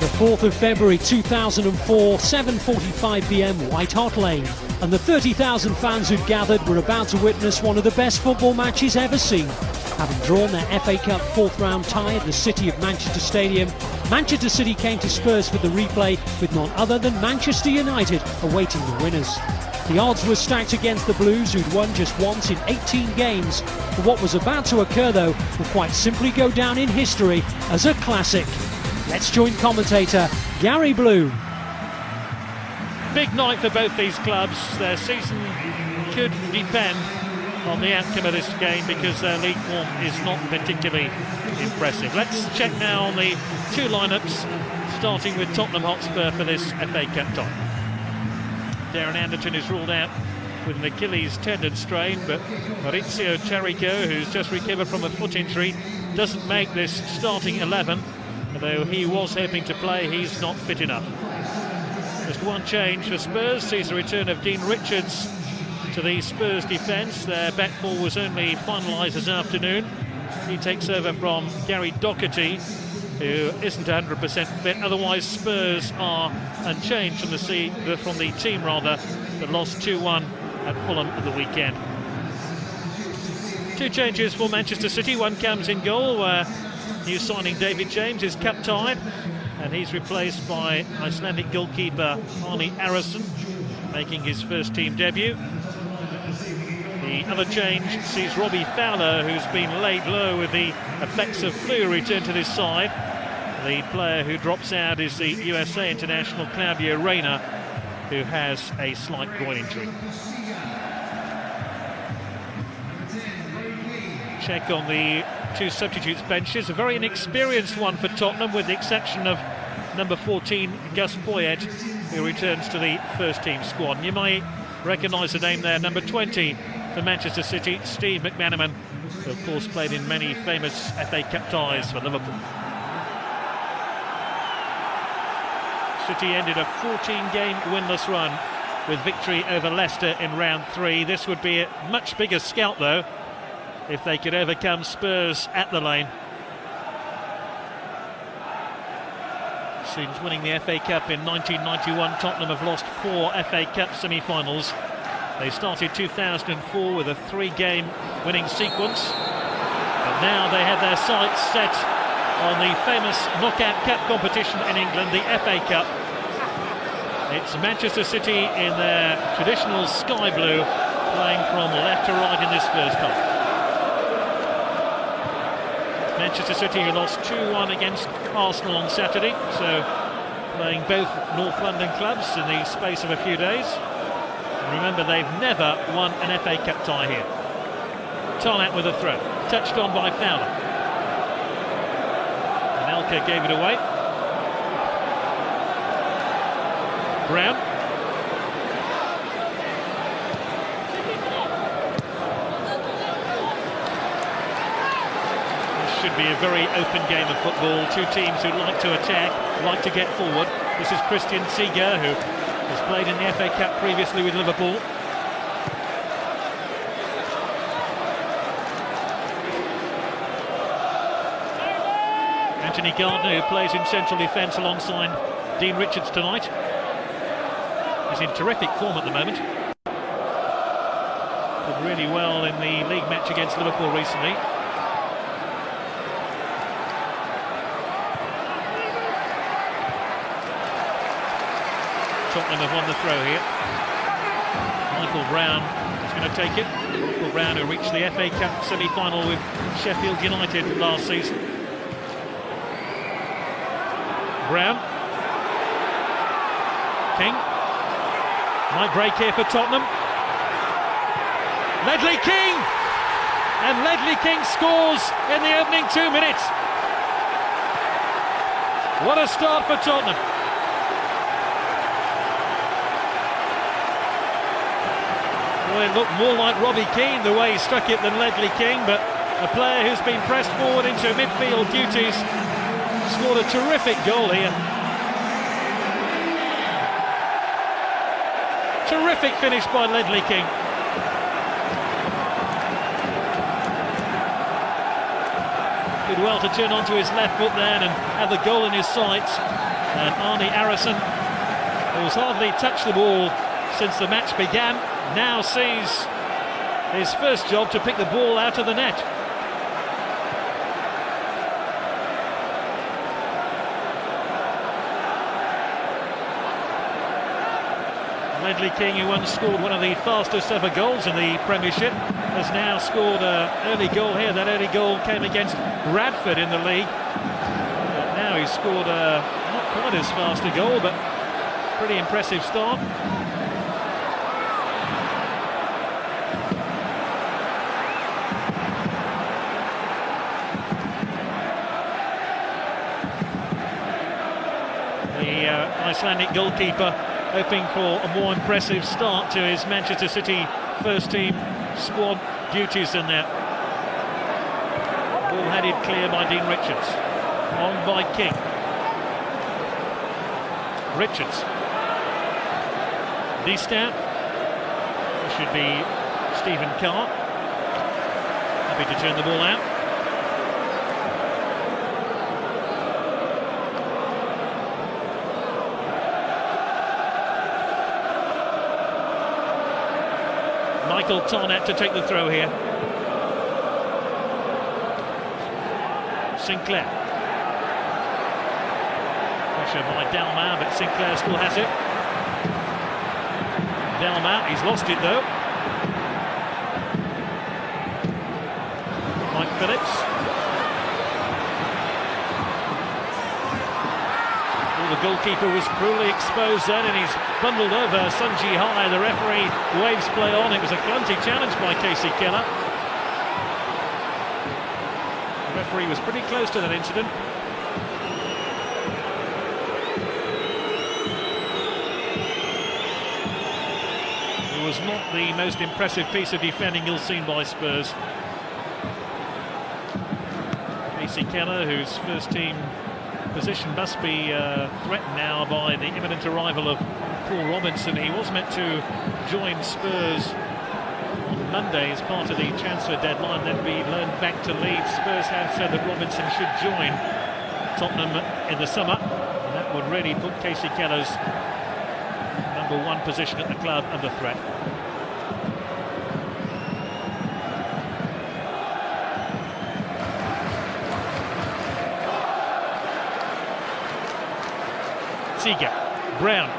The 4th of February 2004, 7:45 p.m, White Hart Lane, and the 30,000 fans who'd gathered were about to witness one of the best football matches ever seen. Having drawn their FA Cup fourth round tie at the City of Manchester Stadium, Manchester City came to Spurs for the replay with none other than Manchester United awaiting the winners. The odds were stacked against the Blues, who'd won just once in 18 games. But what was about to occur, though, will quite simply go down in history as a classic. Let's join commentator Gary Bloom. Big night for both these clubs. Their season could depend on the outcome of this game because their league form is not particularly impressive. Let's check now on the two lineups, starting with Tottenham Hotspur for this FA Cup tie. Darren Anderton is ruled out with an Achilles tendon strain, but Maurizio Taricco, who's just recovered from a foot injury, doesn't make this starting 11. Although he was hoping to play, he's not fit enough. Just one change for Spurs sees the return of Dean Richards to the Spurs defence. Their back four was only finalised this afternoon. He takes over from Gary Doherty, who isn't 100% fit. Otherwise, Spurs are unchanged from the team that lost 2-1 at Fulham at the weekend. Two changes for Manchester City. One comes in goal, where new signing David James is cup-tied, and he's replaced by Icelandic goalkeeper Arni Arason, making his first-team debut. The other change sees Robbie Fowler, who's been laid low with the effects of flu, return to this side. The player who drops out is the USA international Claudio Reyna, who has a slight groin injury. Check on the two substitutes benches. A very inexperienced one for Tottenham, with the exception of number 14 Gus Poyet, who returns to the first team squad. And you may recognise the name there, number 20 for Manchester City, Steve McManaman, who of course played in many famous FA Cup ties for Liverpool. City ended a 14-game winless run with victory over Leicester in round 3. This would be a much bigger scalp, though, if they could overcome Spurs at the Lane. Since winning the FA Cup in 1991, Tottenham have lost 4 FA Cup semi-finals. They started 2004 with a 3-game winning sequence, but now they have their sights set on the famous knockout cup competition in England, the FA Cup. It's Manchester City in their traditional sky blue, playing from left to right in this first half. Manchester City, who lost 2-1 against Arsenal on Saturday, so playing both North London clubs in the space of a few days. And remember, they've never won an FA Cup tie here. Tarnat with a throw, touched on by Fowler. Anelka gave it away. Brown. Should be a very open game of football. Two teams who like to attack, like to get forward. This is Christian Seeger, who has played in the FA Cup previously with Liverpool. Anthony Gardner, who plays in central defence alongside Dean Richards tonight, is in terrific form at the moment. Did really well in the league match against Liverpool recently. Tottenham have won the throw here. Michael Brown is going to take it. Michael Brown, who reached the FA Cup semi-final with Sheffield United last season. Brown. King. Might break here for Tottenham. Ledley King! And Ledley King scores in the opening 2 minutes. What a start for Tottenham. Well, it looked more like Robbie Keane the way he struck it than Ledley King, but a player who's been pressed forward into midfield duties scored a terrific goal here. Terrific finish by Ledley King. Did well to turn onto his left foot then and have the goal in his sights. And Arne Arison, who's hardly touched the ball since the match began, now sees his first job to pick the ball out of the net. Ledley King, who once scored one of the fastest ever goals in the Premiership, has now scored an early goal here. That early goal came against Bradford in the league. But now he's scored not quite as fast a goal, but pretty impressive start. The Icelandic goalkeeper hoping for a more impressive start to his Manchester City first team squad duties in there. Ball headed clear by Dean Richards. On by King. Richards. Distant. It should be Stephen Carr. Happy to turn the ball out. Michael Tarnett to take the throw here. Sinclair. Pressure by Delmar, but Sinclair still has it. Delmar, he's lost it though. Mike Phillips. The goalkeeper was cruelly exposed then, and he's bundled over Sunji High. The referee waves play on. It was a clumsy challenge by Casey Keller. The referee was pretty close to that incident. It was not the most impressive piece of defending you'll seen by Spurs. Casey Keller, whose first team position must be threatened now by the imminent arrival of Paul Robinson. He was meant to join Spurs on Monday as part of the transfer deadline, then be loaned back to Leeds. Spurs have said that Robinson should join Tottenham in the summer, and that would really put Casey Keller's #1 position at the club under threat. Seager, Brown.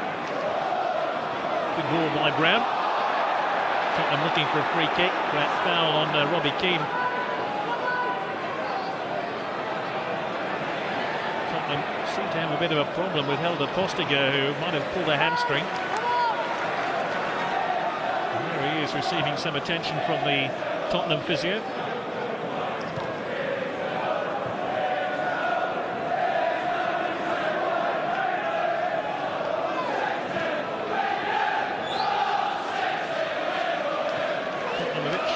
Good ball by Brown. Tottenham looking for a free kick. That foul on Robbie Keane. Tottenham seem to have a bit of a problem with Helder Postiger, who might have pulled a hamstring. And there he is, receiving some attention from the Tottenham physio.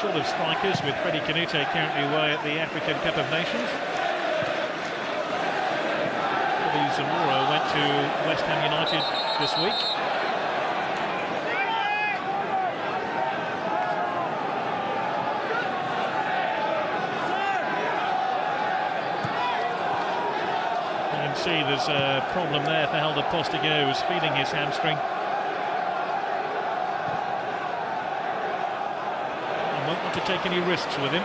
Short of strikers, with Freddie Canute currently away at the African Cup of Nations. Bobby Zamora went to West Ham United this week. You can see there's a problem there for Helder Postiger, who's feeling his hamstring. Won't want to take any risks with him.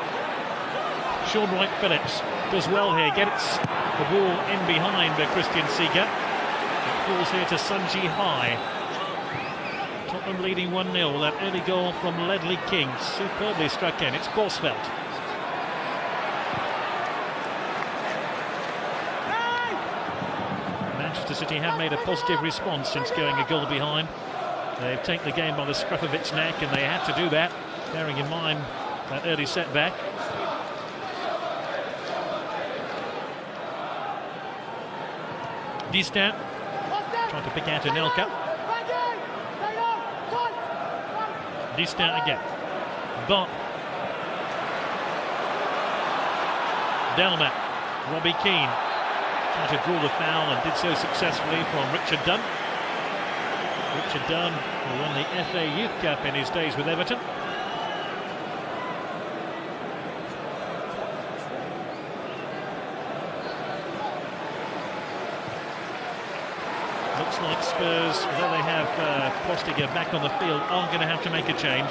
Sean Wright-Phillips does well here, gets the ball in behind Christian Seager. It falls here to Sunji High. Tottenham leading 1-0. That early goal from Ledley King, superbly struck in. It's Bosvelt. Manchester City have made a positive response since going a goal behind. They've taken the game by the scruff of its neck, and they had to do that, bearing in mind that early setback. Distant trying to pick out Anelka. Distant again. Bot. Delmat. Robbie Keane trying to draw the foul and did so successfully from Richard Dunn. Richard Dunn, who won the FA Youth Cup in his days with Everton. Looks like Spurs, although they have Postiga back on the field, are going to have to make a change.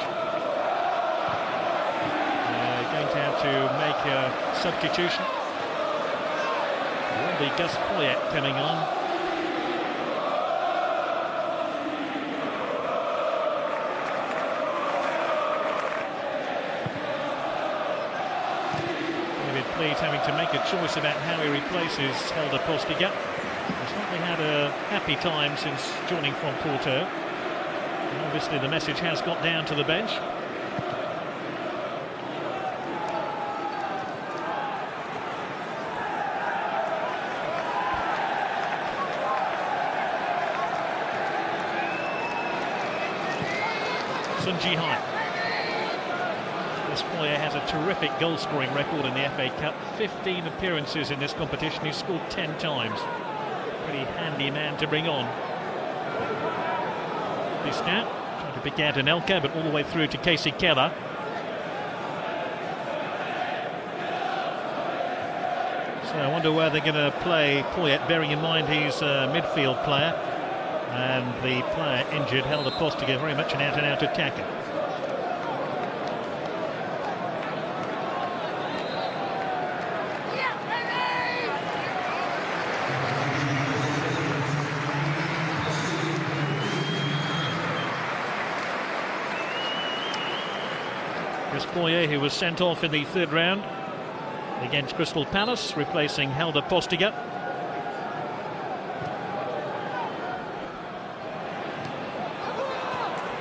They're going to have to make a substitution. There will be Gus Poyet coming on. David Pleat having to make a choice about how he replaces Helder Postiga. He's certainly had a happy time since joining from Porto. And obviously the message has got down to the bench. Sun Ji-hai. This player has a terrific goal-scoring record in the FA Cup. 15 appearances in this competition. He's scored 10 times. Pretty handy man to bring on. Biscat trying to pick out Anelka, but all the way through to Casey Keller. So I wonder where they're going to play Poyet, bearing in mind he's a midfield player. And the player injured, Helder Postiga, very much an out-and-out attacker. Chris Poyet, who was sent off in the third round against Crystal Palace, replacing Helder Postiga.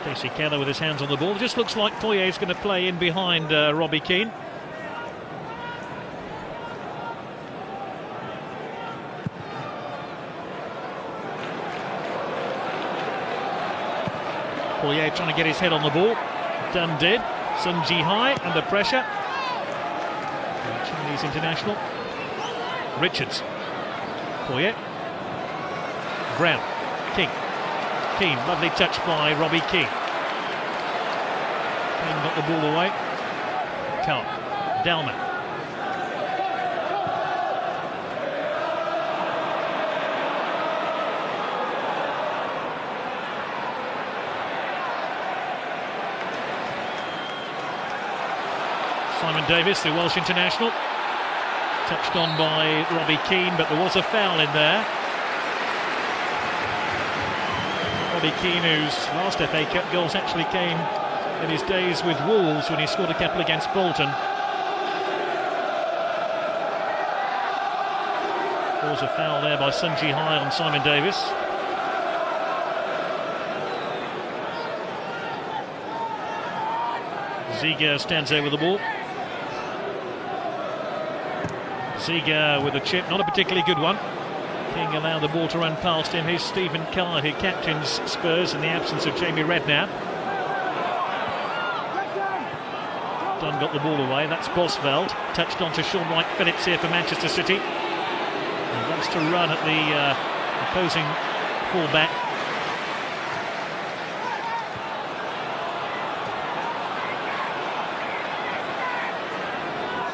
Casey Keller with his hands on the ball. Just looks like Poyet's going to play in behind Robbie Keane. Poyet trying to get his head on the ball. Done did. Sun Ji-hai under pressure. The Chinese international. Richards. Poyet. Brown. King. Keane, lovely touch by Robbie Keane. Keane got the ball away. Carl. Delman. Simon Davis, the Welsh international. Touched on by Robbie Keane, but there was a foul in there. Robbie Keane, whose last FA Cup goals actually came in his days with Wolves when he scored a couple against Bolton. There was a foul there by Sun Ji-hai on Simon Davis. Ziga stands there with the ball. Ziga with a chip, not a particularly good one. King allowed the ball to run past him. Here's Stephen Carr, who captains Spurs in the absence of Jamie Redknapp. Dunn got the ball away. That's Bosveld. Touched on to Sean Wright-Phillips here for Manchester City. He wants to run at the opposing fullback.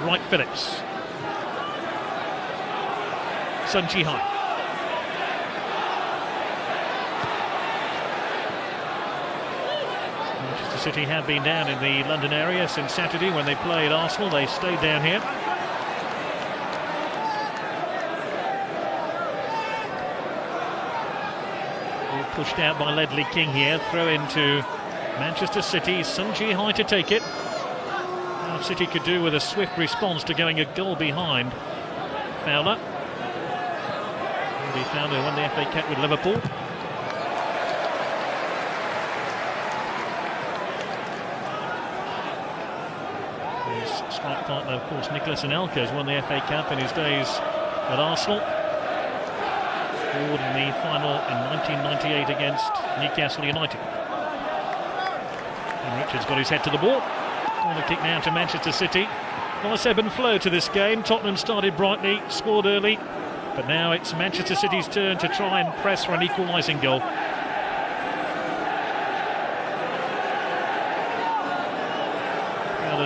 Wright-Phillips. Sun Ji-hai. City have been down in the London area since Saturday when they played Arsenal. They stayed down here. All pushed out by Ledley King here. Throw into Manchester City. Sun Ji-hai to take it. Now City could do with a swift response to going a goal behind. Fowler. Andy Fowler won the FA Cup with Liverpool. Strike partner, of course, Nicolas Anelka has won the FA Cup in his days at Arsenal. Scored in the final in 1998 against Newcastle United. And Richards got his head to the ball. Corner kick now to Manchester City. Nice ebb and flow to this game. Tottenham started brightly, scored early, but now it's Manchester City's turn to try and press for an equalising goal.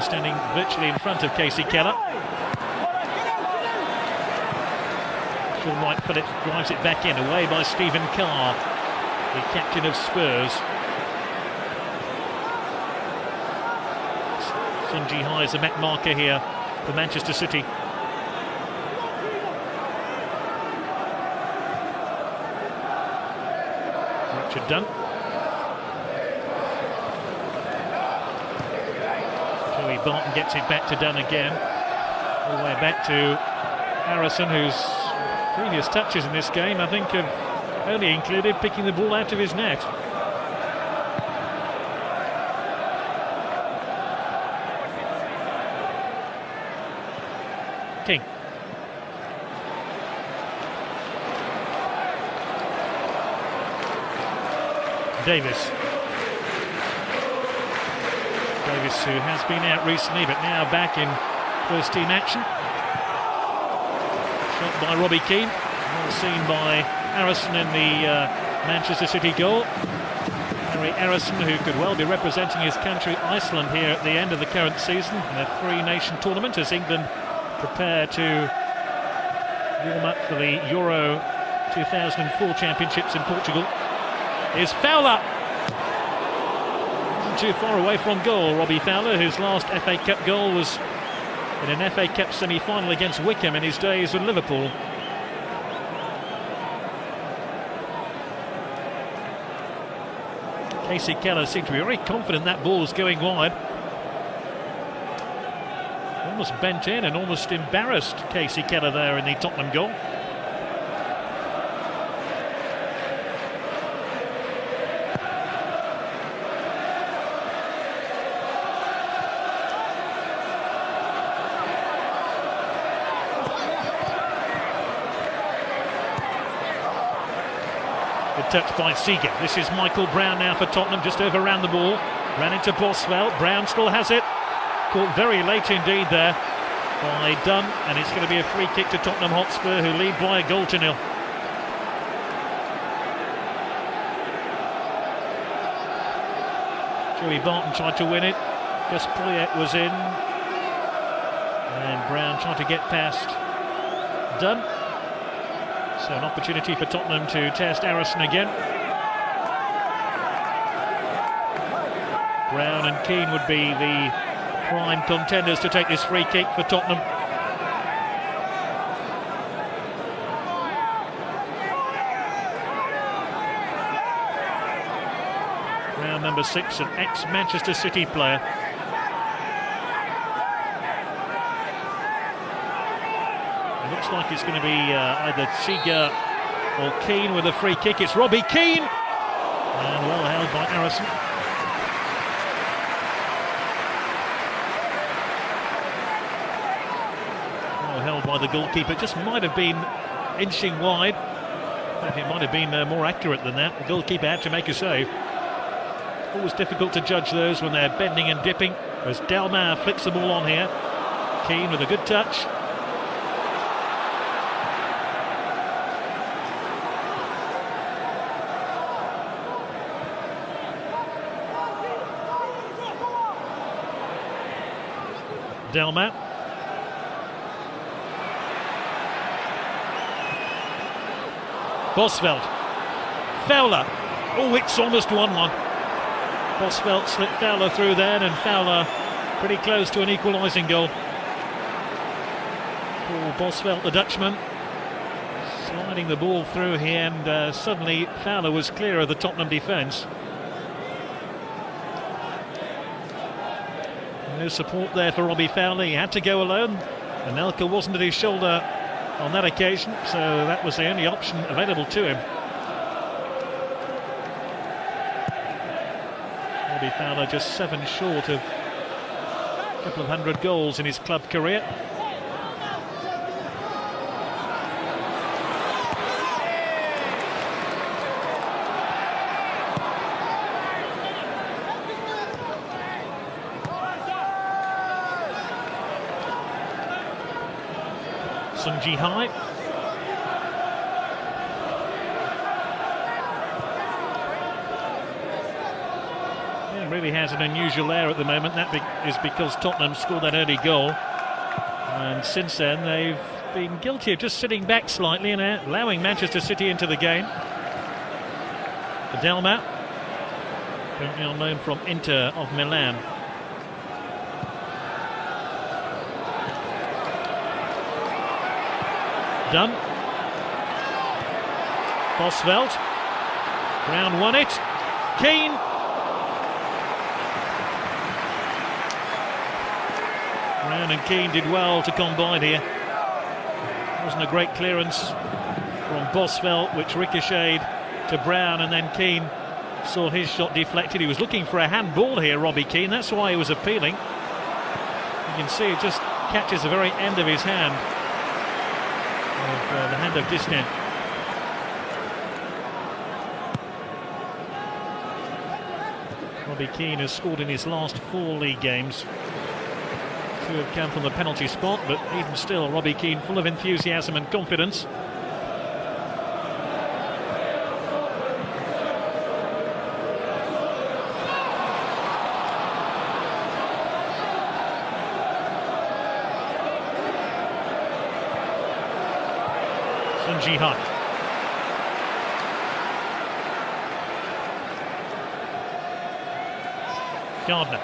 Standing virtually in front of Casey Keller. Sean Wright-Phillips drives it back in, away by Stephen Carr, the captain of Spurs. Sun Ji-hai is the met marker here for Manchester City. Richard Dunn. Joey Barton gets it back to Dunn again. All the way back to Harrison, whose previous touches in this game, I think, have only included picking the ball out of his net. King. Davis, who has been out recently but now back in first team action. Shot by Robbie Keane, well seen by Harrison in the Manchester City goal. Harry Harrison, who could well be representing his country Iceland here at the end of the current season in a three-nation tournament as England prepare to warm up for the Euro 2004 Championships in Portugal. Is Fowler. Not too far away from goal, Robbie Fowler, whose last FA Cup goal was in an FA Cup semi-final against Wickham in his days with Liverpool. Casey Keller seemed to be very confident that ball was going wide. Almost bent in and almost embarrassed Casey Keller there in the Tottenham goal. Touched by Seeger. This is Michael Brown now for Tottenham, just overran the ball, ran into Boswell. Brown still has it, caught very late indeed there by Dunn, and it's going to be a free kick to Tottenham Hotspur, who lead by a goal to nil. Joey Barton tried to win it, Gus Poyet was in, and Brown tried to get past Dunn. So an opportunity for Tottenham to test Harrison again. Brown and Keane would be the prime contenders to take this free kick for Tottenham. Brown, number 6, an ex-Manchester City player. Looks like it's going to be either Seeger or Keane with a free kick. It's Robbie Keane, and well held by Harrison. Well held by the goalkeeper. Just might have been inching wide. In fact, it might have been more accurate than that. The goalkeeper had to make a save. Always difficult to judge those when they're bending and dipping. As Delmar flicks the ball on here. Keane with a good touch. Delmar. Bosveld. Fowler. Oh, it's almost 1-1. Bosveld slipped Fowler through then, and Fowler pretty close to an equalising goal. Paul Bosveld, the Dutchman, sliding the ball through here, and suddenly Fowler was clear of the Tottenham defence. No support there for Robbie Fowler. He had to go alone. Anelka wasn't at his shoulder on that occasion, so that was the only option available to him. Robbie Fowler just 7 short of a couple of 100 goals in his club career. Sun Ji-hai. Yeah, really has an unusual air at the moment. That is because Tottenham scored that early goal, and since then they've been guilty of just sitting back slightly and allowing Manchester City into the game. Delma, currently on loan from Inter of Milan. Dunn. Bosveld. Brown won it. Keane. Brown and Keane did well to combine here. Wasn't a great clearance from Bosveld, which ricocheted to Brown, and then Keane saw his shot deflected. He was looking for a handball here, Robbie Keane. That's why he was appealing. You can see it just catches the very end of his hand, of the hand of Distin. Robbie Keane has scored in his last 4 league games. 2 have come from the penalty spot, but even still, Robbie Keane full of enthusiasm and confidence. Jihad. Gardner.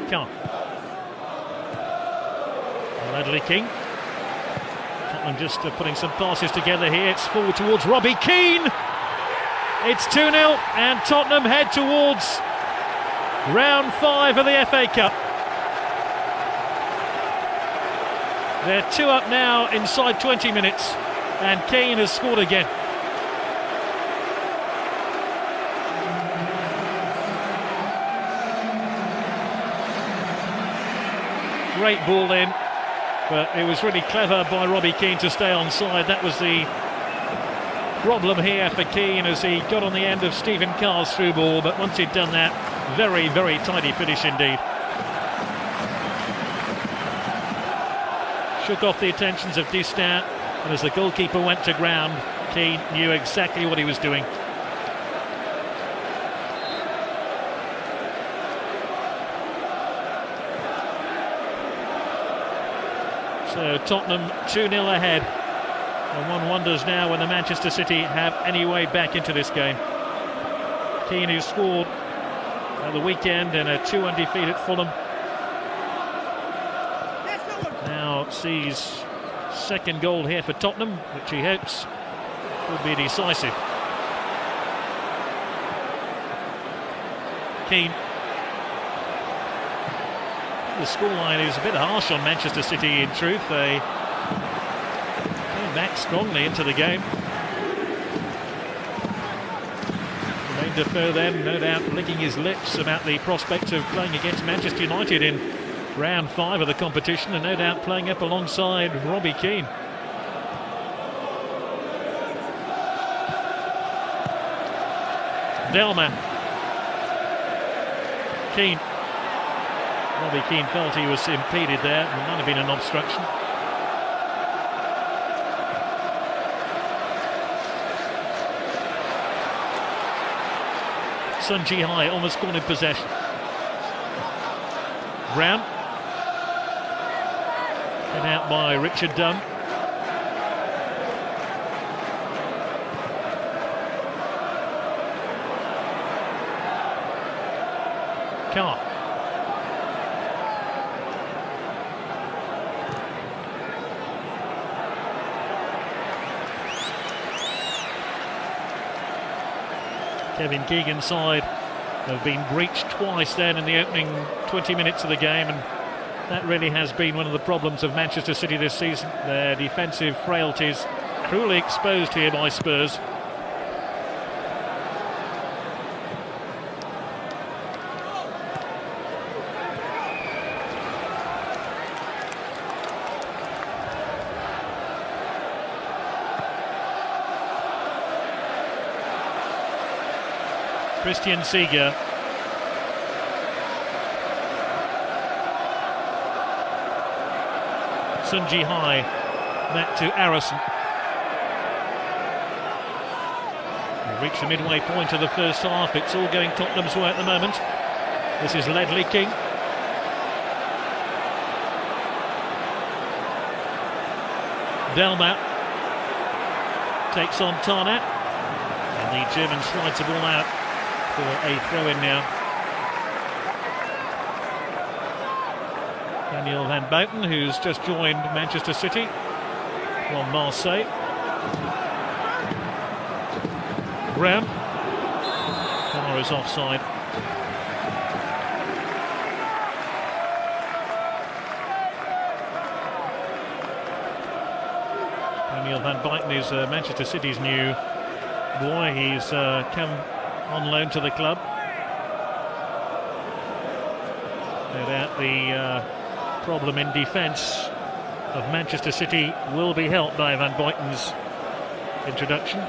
Carr. Ledley King. Tottenham just putting some passes together here. It's forward towards Robbie Keane. It's 2-0 and Tottenham head towards round 5 of the FA Cup. They're 2 up now inside 20 minutes. And Keane has scored again. Great ball in, but it was really clever by Robbie Keane to stay onside. That was the problem here for Keane as he got on the end of Stephen Carr's through ball, but once he'd done that, very, very tidy finish indeed. Shook off the attentions of Distin. And as the goalkeeper went to ground, Keane knew exactly what he was doing. So Tottenham 2-0 ahead. And one wonders now whether Manchester City have any way back into this game. Keane, who scored at the weekend in a 2-1 defeat at Fulham, now sees second goal here for Tottenham, which he hopes will be decisive. Keane. The scoreline is a bit harsh on Manchester City in truth. They came back strongly into the game. Jermaine Defoe then, no doubt, licking his lips about the prospect of playing against Manchester United in round 5 of the competition, and no doubt playing up alongside Robbie Keane. Delma. Keane. Robbie Keane felt he was impeded there. It might have been an obstruction. Sun Ji-hai almost cornered possession. Brown. Hit out by Richard Dunn. Carr. Kevin Keegan's side have been breached twice then in the opening 20 minutes of the game, and that really has been one of the problems of Manchester City this season. Their defensive frailties cruelly exposed here by Spurs. Christian Seeger. Sun Ji-hai back to Arison. We reach the midway point of the first half. It's all going Tottenham's way at the moment. This is Ledley King. Delma takes on Tarnat, and the German slides the ball out for a throw-in now. Daniel Van Bouten, who's just joined Manchester City from Marseille. Brown. Corner is offside. Daniel Van Bouten is Manchester City's new boy. He's come on loan to the club. No doubt the problem in defence of Manchester City will be helped by Van Boyten's introduction.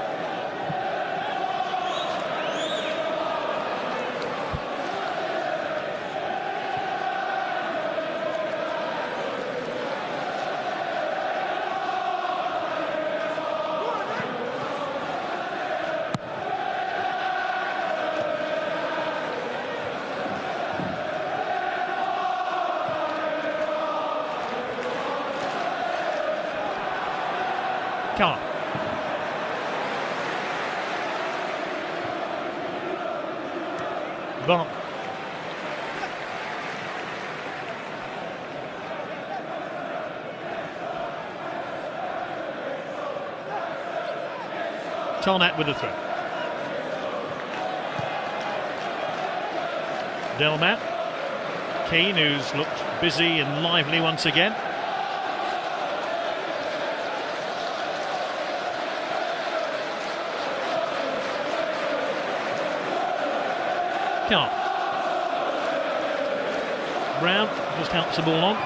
Carr. Bond. Tarnat with the throw. Delmat. Keane, who's looked busy and lively once again. Carr. Brown just helps the ball on.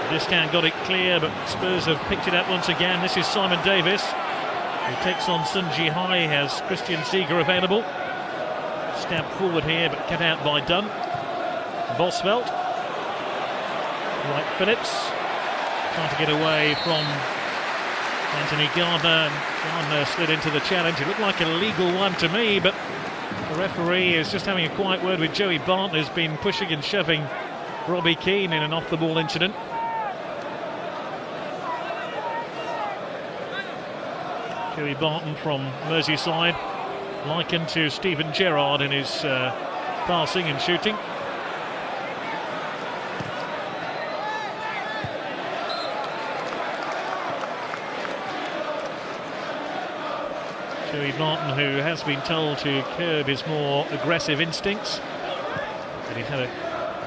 Discan got it clear, but Spurs have picked it up once again. This is Simon Davis, who takes on Sun Ji-hai, has Christian Seeger available. Stab forward here, but cut out by Dunn. Bosvelt. Wright Phillips. Trying to get away from Anthony Gardner, and Gardner slid into the challenge. It looked like a legal one to me, but the referee is just having a quiet word with Joey Barton, who's been pushing and shoving Robbie Keane in an off-the-ball incident. Joey Barton from Merseyside, likened to Steven Gerrard in his passing and shooting. Joey Barton, who has been told to curb his more aggressive instincts, but he's had a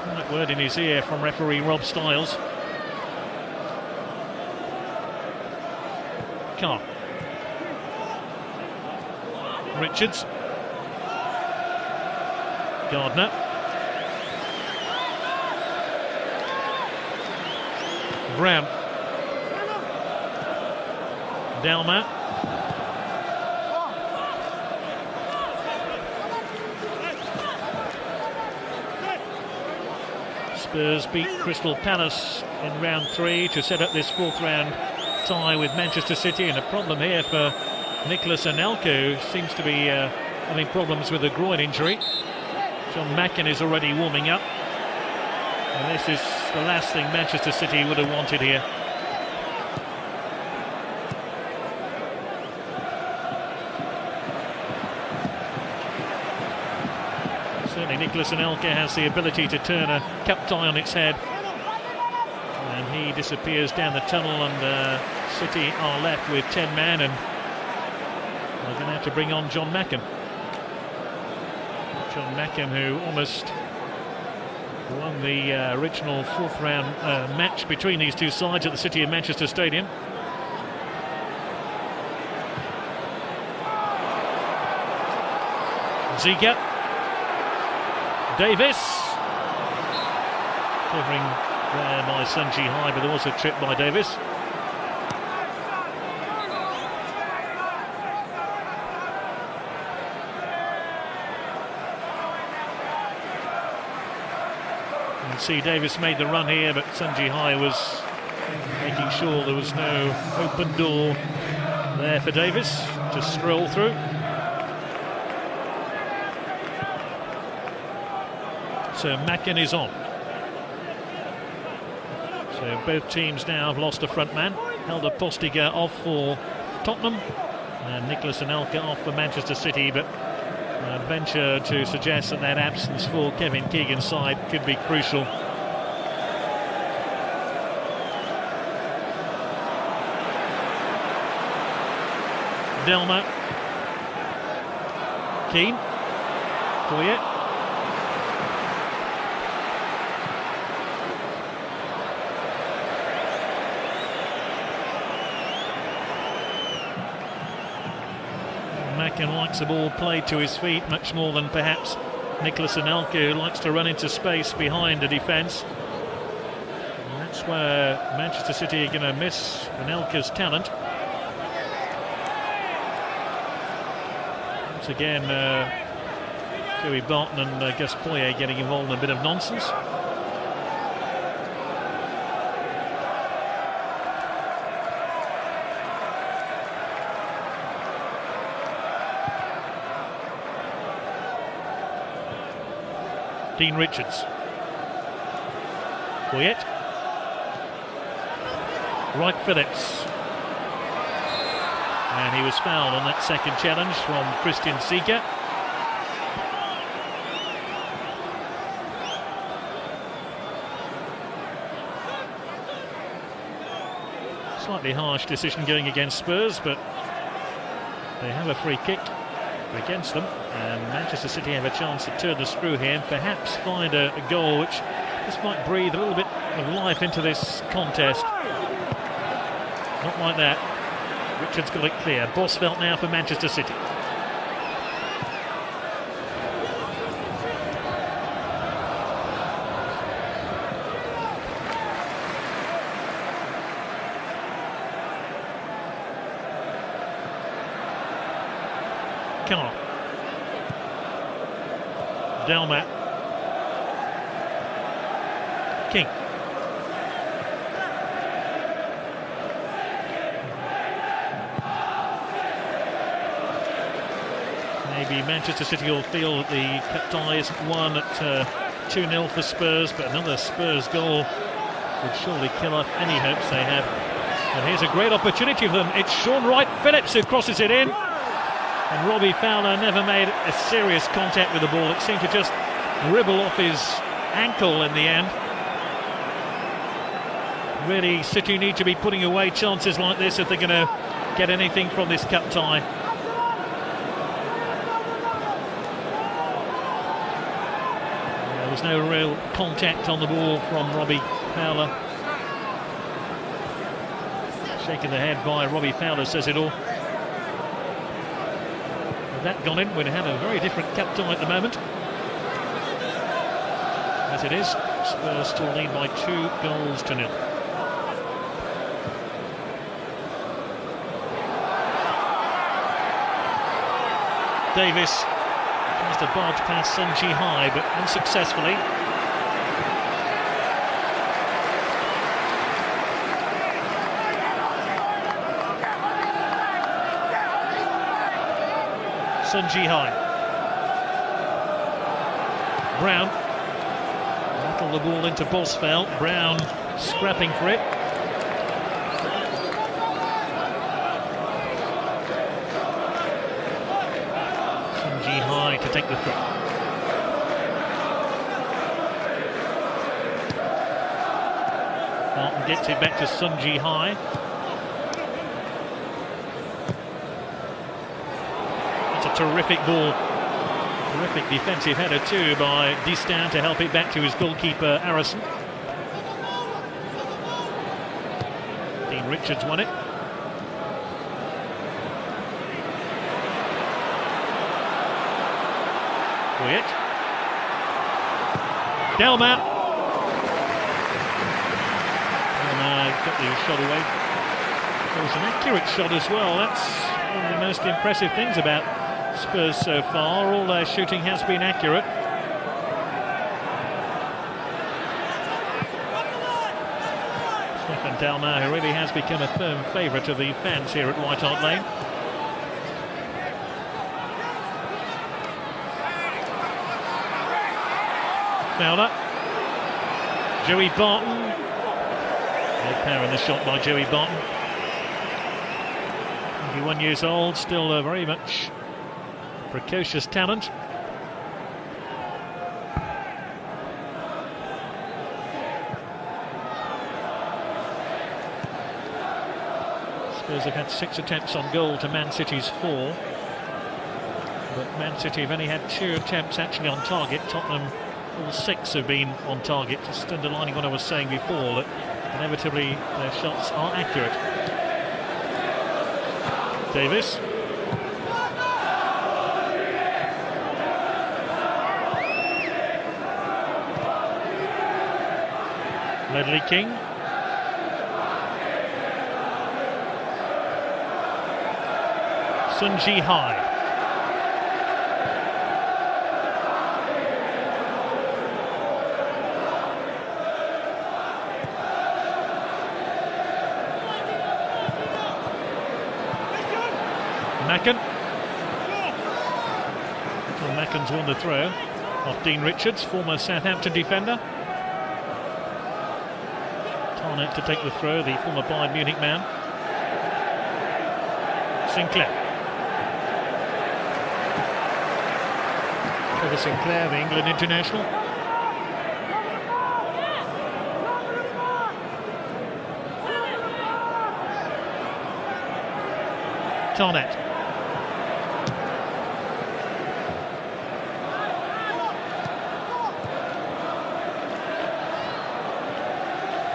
quiet word in his ear from referee Rob Stiles. Carr. Richards. Gardner. Brown. Delma. Spurs beat Crystal Palace in round 3 to set up this fourth round tie with Manchester City, and a problem here for Nicholas Anelka, who seems to be having problems with a groin injury. John Macken is already warming up, and this is the last thing Manchester City would have wanted here. Certainly Nicholas Anelka has the ability to turn a cup tie on its head, and he disappears down the tunnel, and City are left with 10 men, and they're going to have to bring on John Macken. John Macken, who almost won the original fourth round match between these two sides at the City of Manchester Stadium. Ziga. Davis. Covering there by Sun Ji-hai, but there was a trip by Davis. You can see Davis made the run here, but Sun Ji-hai was making sure there was no open door there for Davis to stroll through. So Macken is on. So So both teams now have lost a front man. Helder Postiga off for Tottenham and Nicholas Anelka off for Manchester City, but I'd venture to suggest that that absence for Kevin Keegan's side could be crucial. Delma, Keane, Poyet, Mackin likes the ball played to his feet much more than perhaps Nicholas Anelka, who likes to run into space behind the defence. And that's where Manchester City are going to miss Anelka's talent. Once again, Joey Barton and Gus Poyet getting involved in a bit of nonsense. Dean Richards. Poyet. Wright Phillips. And he was fouled on that second challenge from Christian Seeger. Slightly harsh decision going against Spurs, but they have a free kick against them, and Manchester City have a chance to turn the screw here and perhaps find a goal which just might breathe a little bit of life into this contest. Not like that. Richards got it clear. Bosvelt now for Manchester City. Carr. Delmat. King. Maybe Manchester City will feel that the cup tie isn't won at 2-0 for Spurs, but another Spurs goal would surely kill off any hopes they have. And here's a great opportunity for them. It's Sean Wright Phillips who crosses it in. And Robbie Fowler never made a serious contact with the ball. It seemed to just ribble off his ankle in the end. Really, City need to be putting away chances like this if they're going to get anything from this cup tie. There was no real contact on the ball from Robbie Fowler. Shaking the head by Robbie Fowler says it all. That gone in, we'd have a very different cup tie at the moment. As it is, Spurs still lead by 2-0. Davis tries to barge past Sun Ji Hai, but unsuccessfully. Sun Ji Hai. Brown. Rattle the ball into Bosvelt. Brown scrapping for it. Sun Ji Hai to take the throw. Barton gets it back to Sun Ji Hai. Terrific ball, terrific defensive header too by Distin to help it back to his goalkeeper Arison. Dean Richards won it. Poyet. Delmat. Got the shot away. It was an accurate shot as well. That's one of the most impressive things about Spurs so far. All their shooting has been accurate. Stefan Delma, who really has become a firm favourite of the fans here at White Hart Lane. Fowler. Joey Barton. No power in the shot by Joey Barton. 21 years old, still very much precocious talent. Spurs have had 6 attempts on goal to Man City's 4. But Man City have only had 2 attempts actually on target. Tottenham, all 6 have been on target. Just underlining what I was saying before, that inevitably their shots are accurate. Davis. Ledley King. Sun Ji-hai. Macken. Well, Macken's won the throw off Dean Richards, former Southampton defender. Tarnett to take the throw, the former Bayern Munich man. Sinclair. Trevor Sinclair, the England international. Tarnett.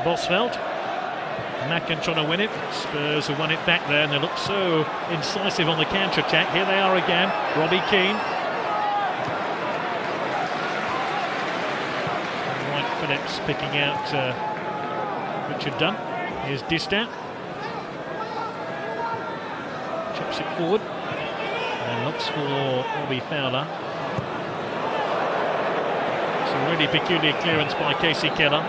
Bosveld. Macken trying to win it. Spurs have won it back there, and they look so incisive on the counter-attack. Here they are again. Robbie Keane. Wright Phillips picking out Richard Dunn. Here's Distat. Chips it forward. And looks for Robbie Fowler. It's a really peculiar clearance by Casey Keller.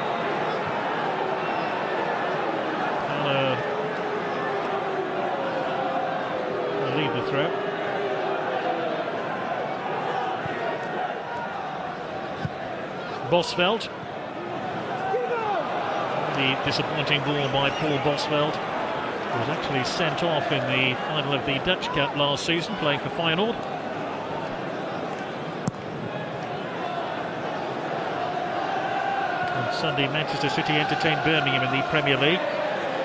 Leave the throw. Bosveld. The disappointing ball by Paul Bosveld. He was actually sent off in the final of the Dutch Cup last season, playing for Feyenoord. On Sunday, Manchester City entertained Birmingham in the Premier League.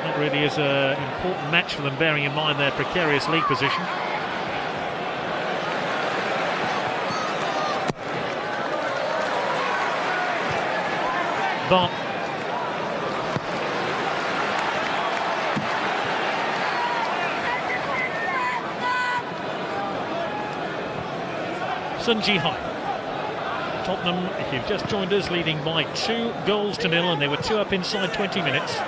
That really is an important match for them, bearing in mind their precarious league position. But Sun Ji-hai. Tottenham, if you've just joined us, leading by 2-0, and they were 2 up inside 20 minutes.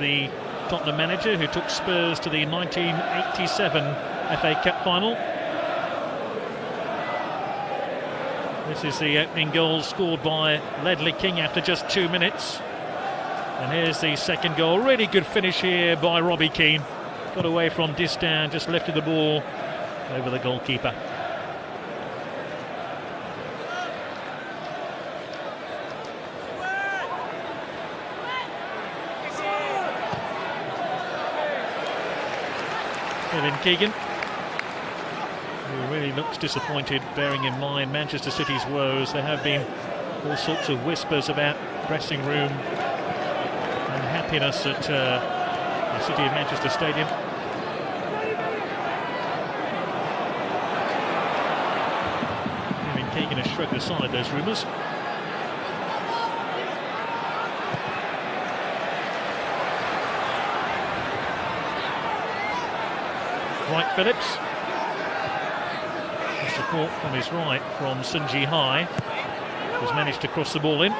The Tottenham manager who took Spurs to the 1987 FA Cup final. This is the opening goal scored by Ledley King after just 2 minutes. And here's the second goal. Really good finish here by Robbie Keane. Got away from Distan, just lifted the ball over the goalkeeper. Kevin Keegan, who really looks disappointed, bearing in mind Manchester City's woes. There have been all sorts of whispers about dressing room unhappiness at the City of Manchester Stadium. Kevin Keegan has shrugged aside those rumours. Wright Phillips. The support from his right from Sun Ji-hai, has managed to cross the ball in.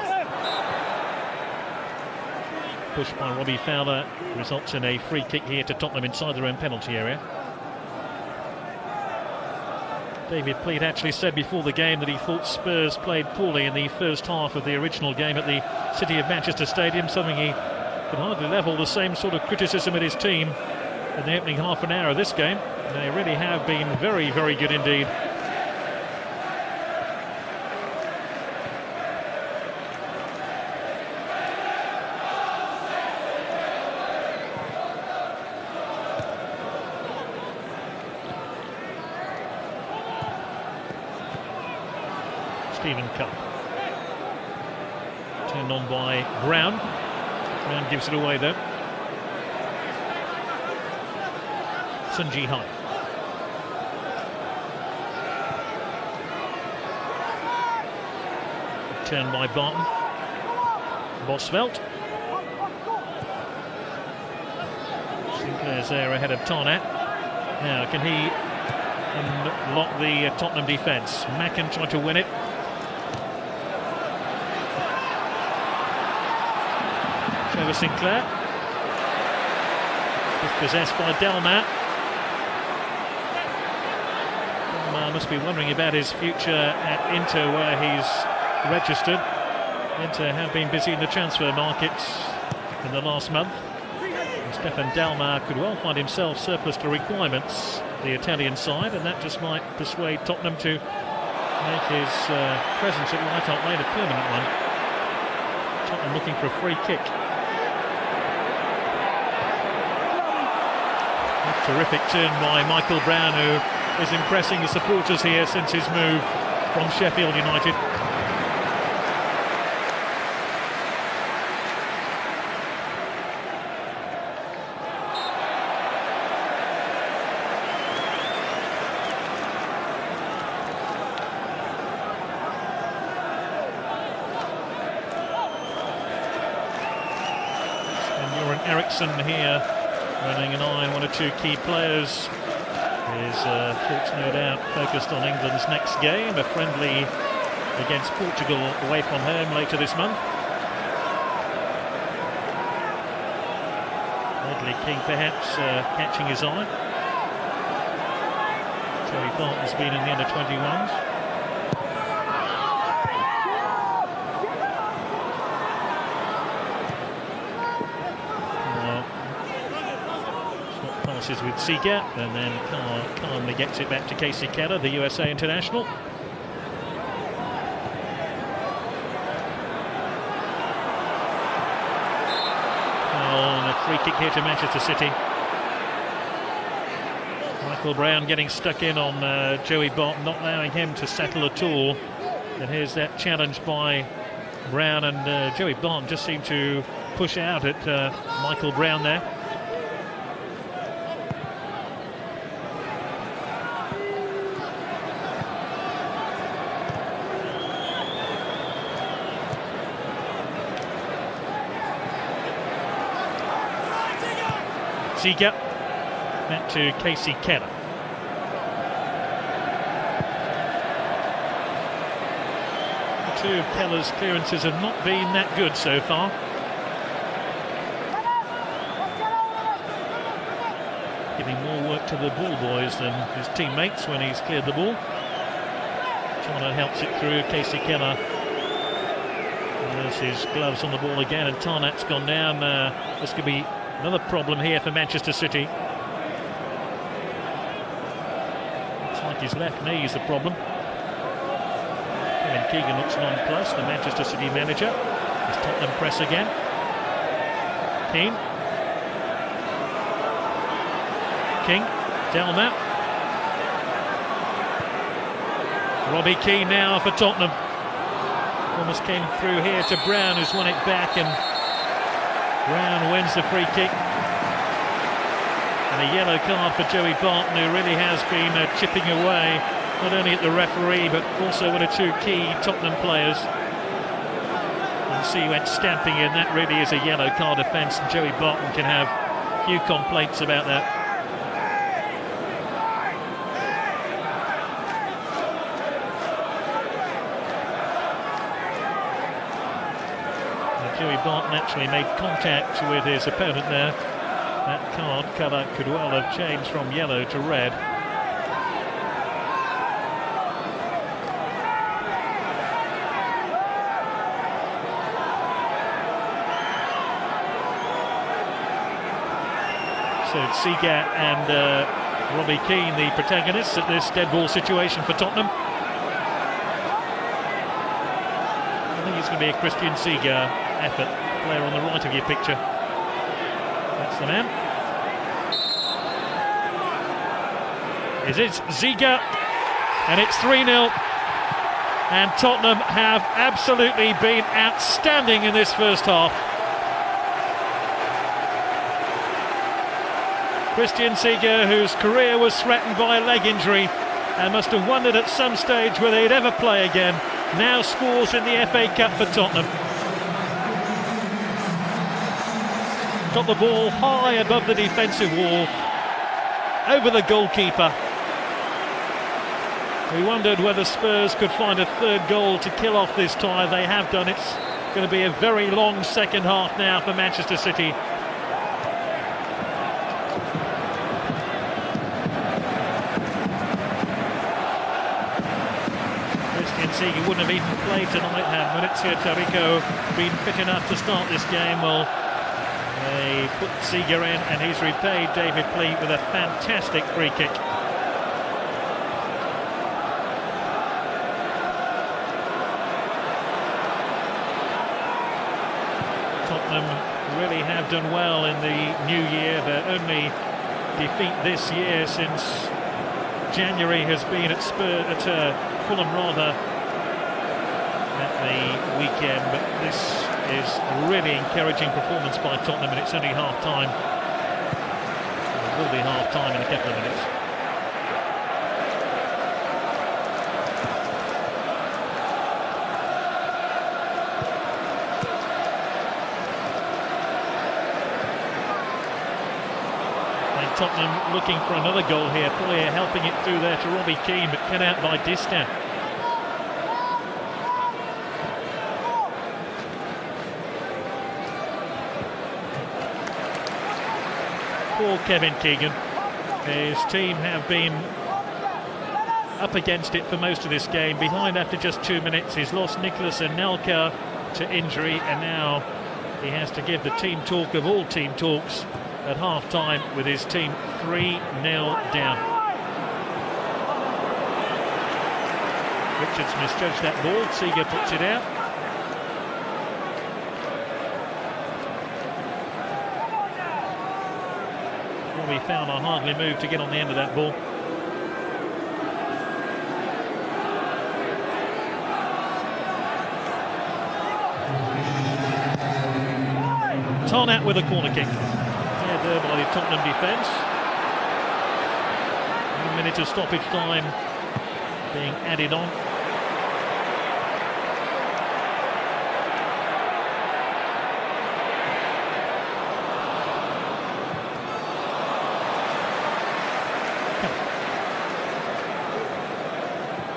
Pushed by Robbie Fowler, results in a free kick here to Tottenham inside their own penalty area. David Pleat actually said before the game that he thought Spurs played poorly in the first half of the original game at the City of Manchester Stadium, something he could hardly level the same sort of criticism at his team in the opening half an hour of this game. They really have been very, very good indeed Stephen Cup. Turned on by Brown. Brown gives it away though. Sun Ji-hai. Turned by Barton. Bosvelt. Sinclair's there ahead of Tarnat. Now, can he unlock the Tottenham defence? Macken tried to win it. Trevor Sinclair. Dispossessed by Delmar. Delmar must be wondering about his future at Inter, where he's registered. Inter have been busy in the transfer markets in the last month. And Stefan Delmar could well find himself surplus to requirements, the Italian side, and that just might persuade Tottenham to make his presence at White Hart Lane a permanent one. Tottenham looking for a free kick. A terrific turn by Michael Brown, who is impressing the supporters here since his move from Sheffield United. Eriksson here running an eye on one or two key players. His thoughts no doubt focused on England's next game, a friendly against Portugal away from home later this month. Ledley King perhaps catching his eye. Joey Barton's been in the under-21s. With Seager, and then calmly gets it back to Casey Keller, the USA international. And a free kick here to Manchester City. Michael Brown getting stuck in on Joey Barton, not allowing him to settle at all. And here's that challenge by Brown, and Joey Barton just seemed to push out at Michael Brown there. Seager, back to Casey Keller. Two of Keller's clearances have not been that good so far. Giving more work to the ball boys than his teammates when he's cleared the ball. Turner helps it through. Casey Keller. There's his gloves on the ball again, and Tarnat's gone down. This could be another problem here for Manchester City. Looks like his left knee is the problem. Kevin Keegan looks nonplussed, the Manchester City manager. His Tottenham press again. Keane. King. Delmar. Robbie Keane now for Tottenham. Almost came through here to Brown, who's won it back, and Brown wins the free kick. And a yellow card for Joey Barton, who really has been chipping away, not only at the referee, but also one or two key Tottenham players. And see, went stamping in. That really is a yellow card offence, and Joey Barton can have few complaints about that. Joey Barton actually made contact with his opponent there. That card colour could well have changed from yellow to red. So it's Seager and Robbie Keane, the protagonists at this dead ball situation for Tottenham. I think it's going to be a Christian Seager effort. Player on the right of your picture. That's the man. It is Ziga, and it's 3-0. And Tottenham have absolutely been outstanding in this first half. Christian Seeger, whose career was threatened by a leg injury and must have wondered at some stage whether he'd ever play again, now scores in the FA Cup for Tottenham. Got the ball high above the defensive wall, over the goalkeeper. We wondered whether Spurs could find a third goal to kill off this tie. They have done. It's going to be a very long second half now for Manchester City. Christian Seeger wouldn't have even played tonight had Maurizio Taricco been fit enough to start this game. Well, they put Seeger in and he's repaid David Pleat with a fantastic free kick. Tottenham really have done well in the new year. Their only defeat this year since January has been at Fulham rather at the weekend, but this is a really encouraging performance by Tottenham, and it's only half time. It will be half time in a couple of minutes. Tottenham looking for another goal here. Poirier helping it through there to Robbie Keane, but cut out by Distin. Poor Kevin Keegan. His team have been up against it for most of this game. Behind after just 2 minutes. He's lost Nicholas Anelka to injury, and now he has to give the team talk of all team talks at half-time with his team 3-0 down. Richards misjudged that ball. Seeger puts it out. Robbie Fowler hardly moved to get on the end of that ball. Tarnat with a corner kick. There by the Tottenham defence. 1 minute of stoppage time being added on.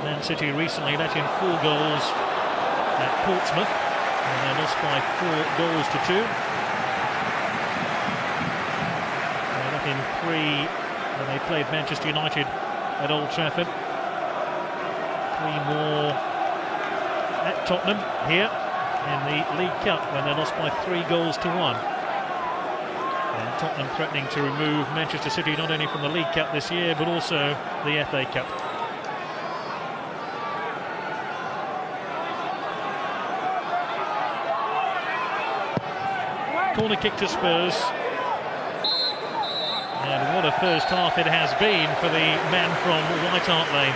Man City recently let in 4 goals at Portsmouth, and they lost by 4 goals to 2. In 3 when they played Manchester United at Old Trafford. 3 more at Tottenham here in the League Cup when they lost by 3 goals to 1. And Tottenham threatening to remove Manchester City not only from the League Cup this year but also the FA Cup. Corner kick to Spurs. And what a first half it has been for the men from White Hart Lane.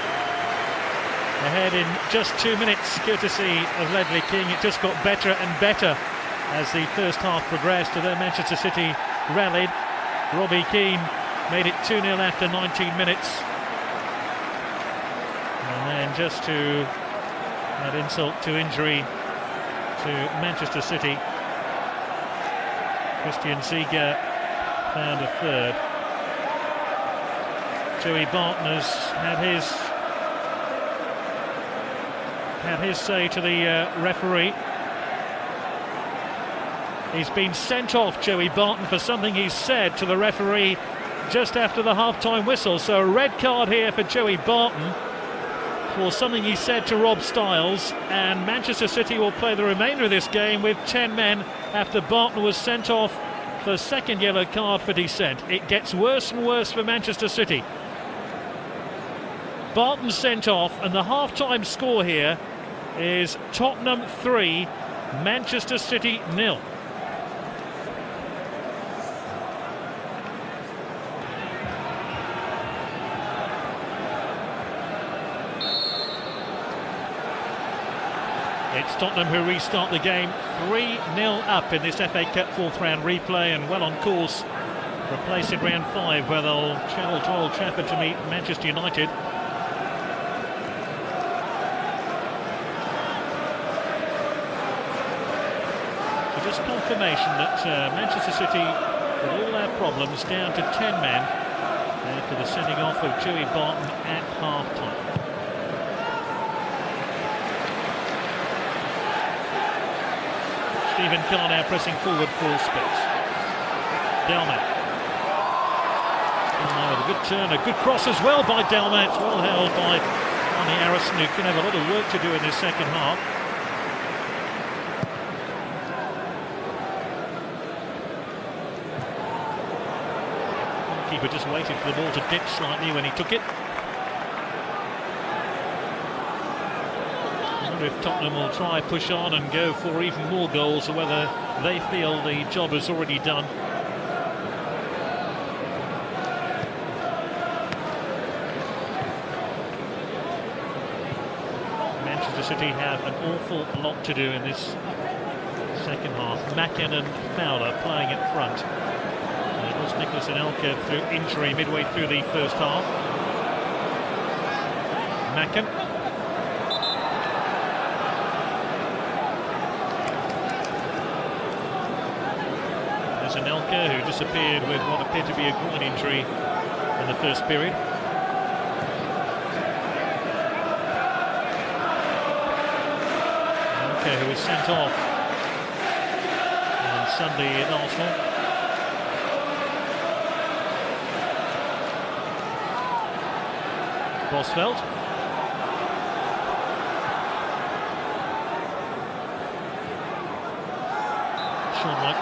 Ahead in just 2 minutes, courtesy of Ledley King. It just got better and better as the first half progressed. Although Manchester City rallied, Robbie Keane made it 2-0 after 19 minutes. And then just to add insult to injury to Manchester City, Christian Seeger found a third. Joey Barton has had his say to the referee. He's been sent off, Joey Barton, for something he said to the referee just after the half-time whistle. So a red card here for Joey Barton for something he said to Rob Styles, and Manchester City will play the remainder of this game with 10 men after Barton was sent off for a second yellow card for dissent. It gets worse and worse for Manchester City. Barton sent off, and the half-time score here is Tottenham 3, Manchester City 0. It's Tottenham who restart the game 3-0 up in this FA Cup fourth round replay, and well on course for a place in round 5 where they'll travel to Old Trafford to meet Manchester United. So just confirmation that Manchester City, with all their problems, down to 10 men after the sending off of Joey Barton at half-time. Stephen Carr now pressing forward full space. Delman. Delman with a good turn, a good cross as well by Delman. It's well held by Arnie Harrison, who can have a lot of work to do in this second half. The keeper just waited for the ball to dip slightly when he took it. If Tottenham will try push on and go for even more goals, or whether they feel the job is already done. Manchester City have an awful lot to do in this second half. Macken and Fowler playing at front. It was Nicholas Anelka through injury midway through the first half. Macken. Anelka, who disappeared with what appeared to be a groin injury in the first period. Anelka, who was sent off on Sunday at Arsenal. Bosveld.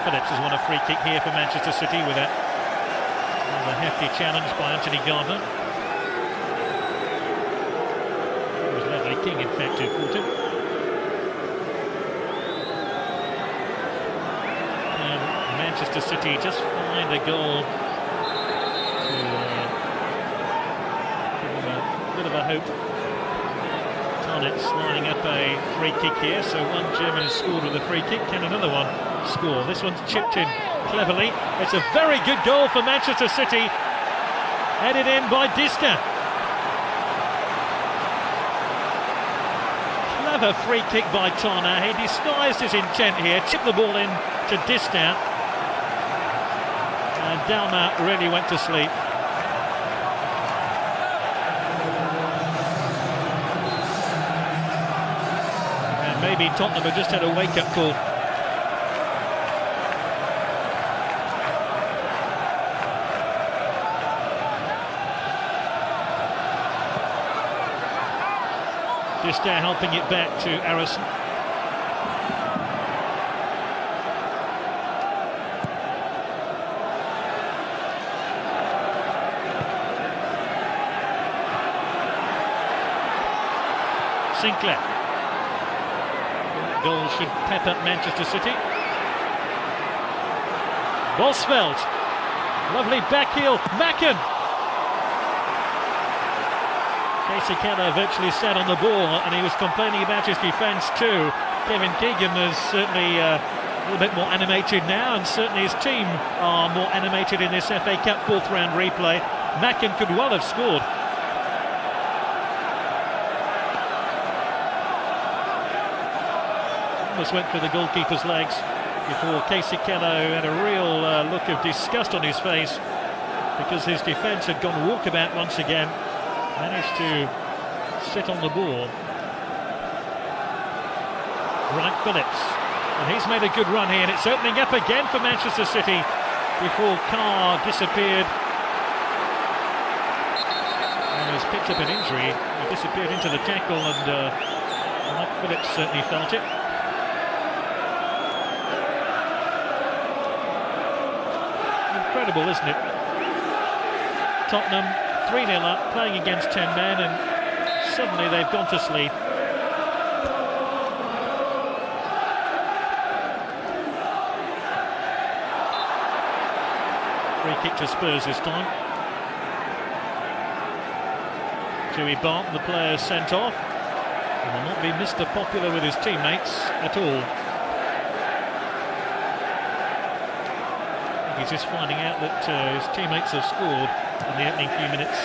Phillips has won a free kick here for Manchester City with a hefty challenge by Anthony Gardner. It was Ledley King, in fact, who caught him. And Manchester City just find a goal to give them a bit of a hope. Tarnett's lining up a free kick here, so one German has scored with a free kick. Can another one score? This one's chipped in cleverly. It's a very good goal for Manchester City, headed in by Dista. Clever free kick by Tana. He disguised his intent here, chipped the ball in to Dista, and Dalma really went to sleep. And maybe Tottenham have just had a wake-up call. Dista helping it back to Harrison. Sinclair. Goal should pep up Manchester City. Bosveld. Lovely back heel. Macken. Casey Keller virtually sat on the ball, and he was complaining about his defence too. Kevin Keegan is certainly a little bit more animated now, and certainly his team are more animated in this FA Cup fourth round replay. Macken could well have scored. Almost went through the goalkeeper's legs before Casey Keller, who had a real look of disgust on his face because his defence had gone walkabout once again. Managed to sit on the ball. Wright Phillips, and he's made a good run here, and it's opening up again for Manchester City before Carr disappeared and has picked up an injury. He disappeared into the tackle, and Wright Phillips certainly felt it. Incredible, isn't it? Tottenham 3-0 up, playing against 10 men, and suddenly they've gone to sleep. Free kick to Spurs this time. Joey Barton, the player, sent off. He will not be Mr. Popular with his teammates at all. He's just finding out that his teammates have scored in the opening few minutes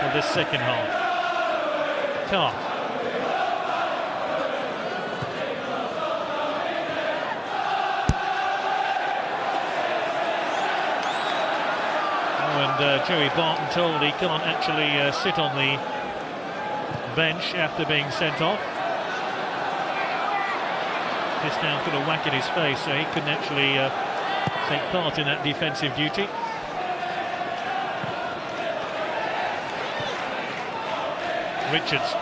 of this second half. Carr. And Joey Barton told he can't actually sit on the bench after being sent off. This now's got a whack in his face, so he couldn't actually take part in that defensive duty. Richards.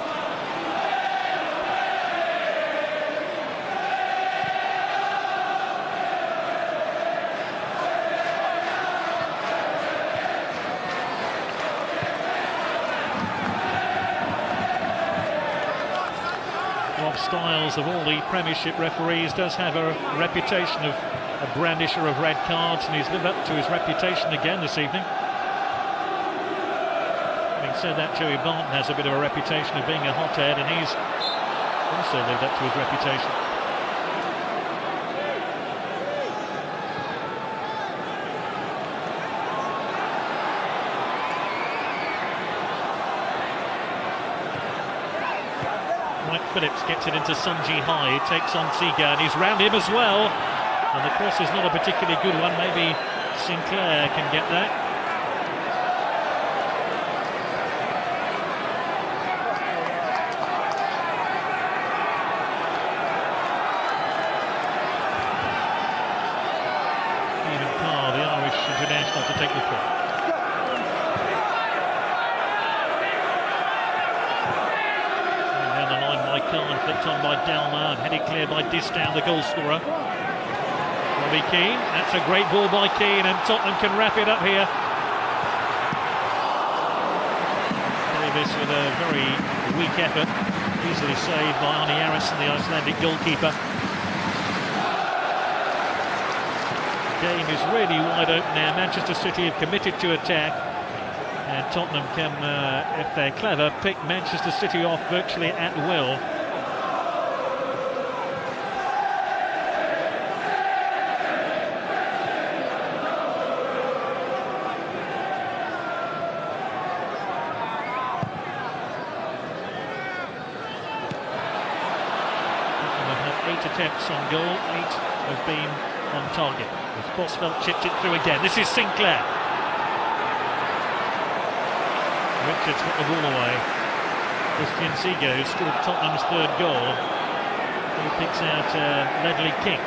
Rob Styles, of all the Premiership referees, does have a reputation of a brandisher of red cards, and he's lived up to his reputation again this evening. Having said that, Joey Barton has a bit of a reputation of being a hothead, and he's also lived up to his reputation. Mike Phillips gets it into Sunji High, he takes on Seager, and he's round him as well. And the cross is not a particularly good one. Maybe Sinclair can get that. Stephen Carr, the Irish international, to take the ball. Down the line by Carr and flipped on by Delma, and headed clear by Distan, the goal scorer. Robbie Keane, that's a great ball by Keane, and Tottenham can wrap it up here. Davis with a very weak effort, easily saved by Arnie Harrison, the Icelandic goalkeeper. The game is really wide open now. Manchester City have committed to attack, and Tottenham can, if they're clever, pick Manchester City off virtually at will. Attempts on goal, 8 have been on target. As Bosvelt chipped it through again. This is Sinclair. Richards got the ball away. Christian Seager, who scored Tottenham's third goal, he picks out Ledley King.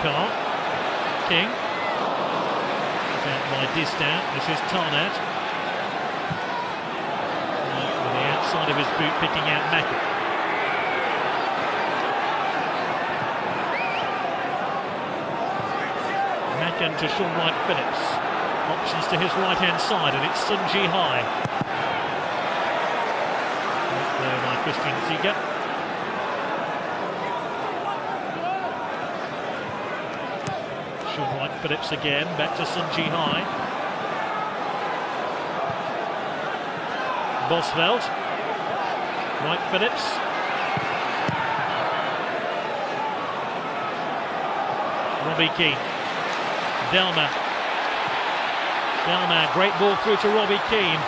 Carr. King. He's out by Distan. This is Tarnat. Side of his boot, picking out Mackin. Mackin to Sean Wright Phillips. Options to his right hand side, and it's Sunji High. There by Christian Seager. Sean Wright Phillips again, back to Sunji High. Bosvelt. Wright Phillips. Robbie Keane. Delma, great ball through to Robbie Keane.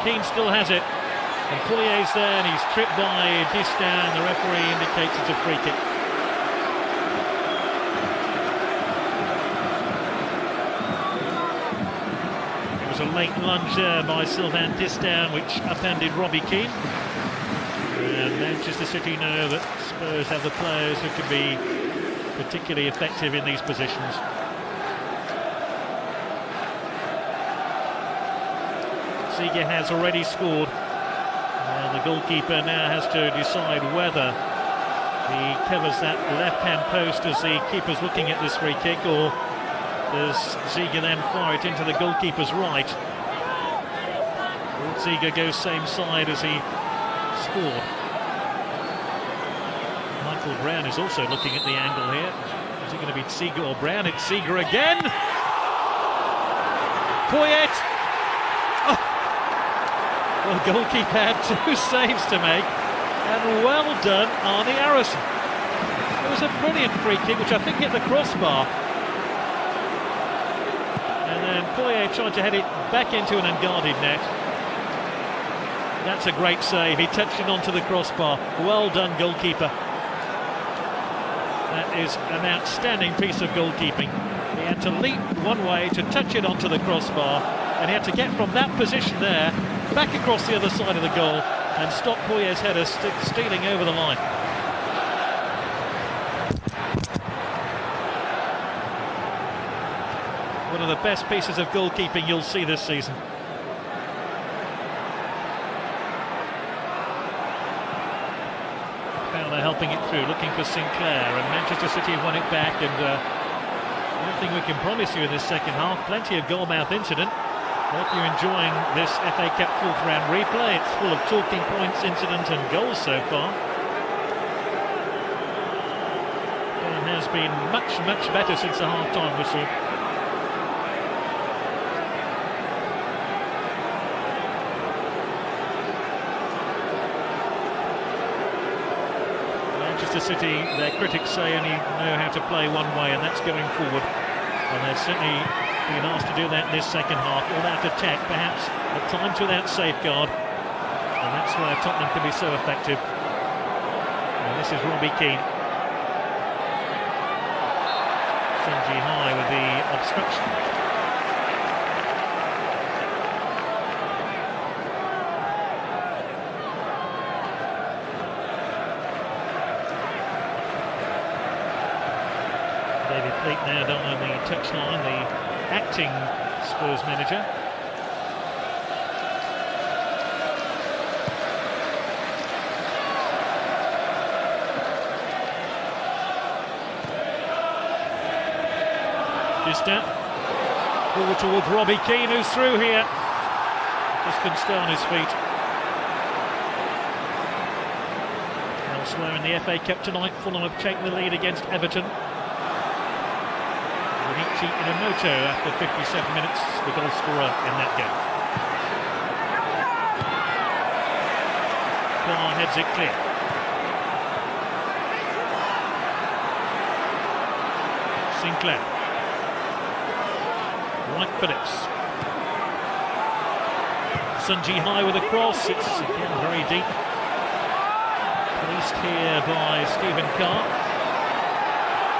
Keane still has it. And Poirier's there, and he's tripped by Distan. The referee indicates it's a free kick. It was a late lunge there by Sylvain Distan, which upended Robbie Keane. And Manchester City know that Spurs have the players who can be particularly effective in these positions. Seager has already scored, and the goalkeeper now has to decide whether he covers that left-hand post as the keeper's looking at this free kick, or does Seager then fire it into the goalkeeper's right. Will Seager go same side as he scored? Michael Brown is also looking at the angle here. Is it going to be Seager or Brown? It's Seager again. Poyet. Oh. Well, the goalkeeper had 2 saves to make, and well done, Arnie Harrison. It was a brilliant free kick, which I think hit the crossbar. And then Poirier tried to head it back into an unguarded net. That's a great save. He touched it onto the crossbar. Well done, goalkeeper. That is an outstanding piece of goalkeeping. He had to leap one way to touch it onto the crossbar, and he had to get from that position there back across the other side of the goal and stop Poirier's header stealing over the line. One of the best pieces of goalkeeping you'll see this season. Fowler helping it through, looking for Sinclair, and Manchester City have won it back. And one thing we can promise you in this second half, plenty of goal-mouth incident. Hope you're enjoying this FA Cup 4th round replay. It's full of talking points, incident and goals so far. It has been much, much better since the half-time whistle. Manchester City, their critics say, only know how to play one way, and that's going forward. And they've certainly been asked to do that in this second half, all out attack, perhaps at times without safeguard, and that's where Tottenham can be so effective. And this is Robbie Keane. Sunji High with the obstruction. David Pleat now down on the touchline, the acting Spurs manager. Distant forward towards Robbie Keane, who's through here. Just couldn't stay on his feet. Elsewhere in the FA Cup tonight, Fulham have taken the lead against Everton. Bonici Inamoto after 57 minutes, the goal scorer in that game. Carr heads it clear. Sinclair. Wright Phillips. Sunji High with a cross, it's again very deep. Policed here by Stephen Carr.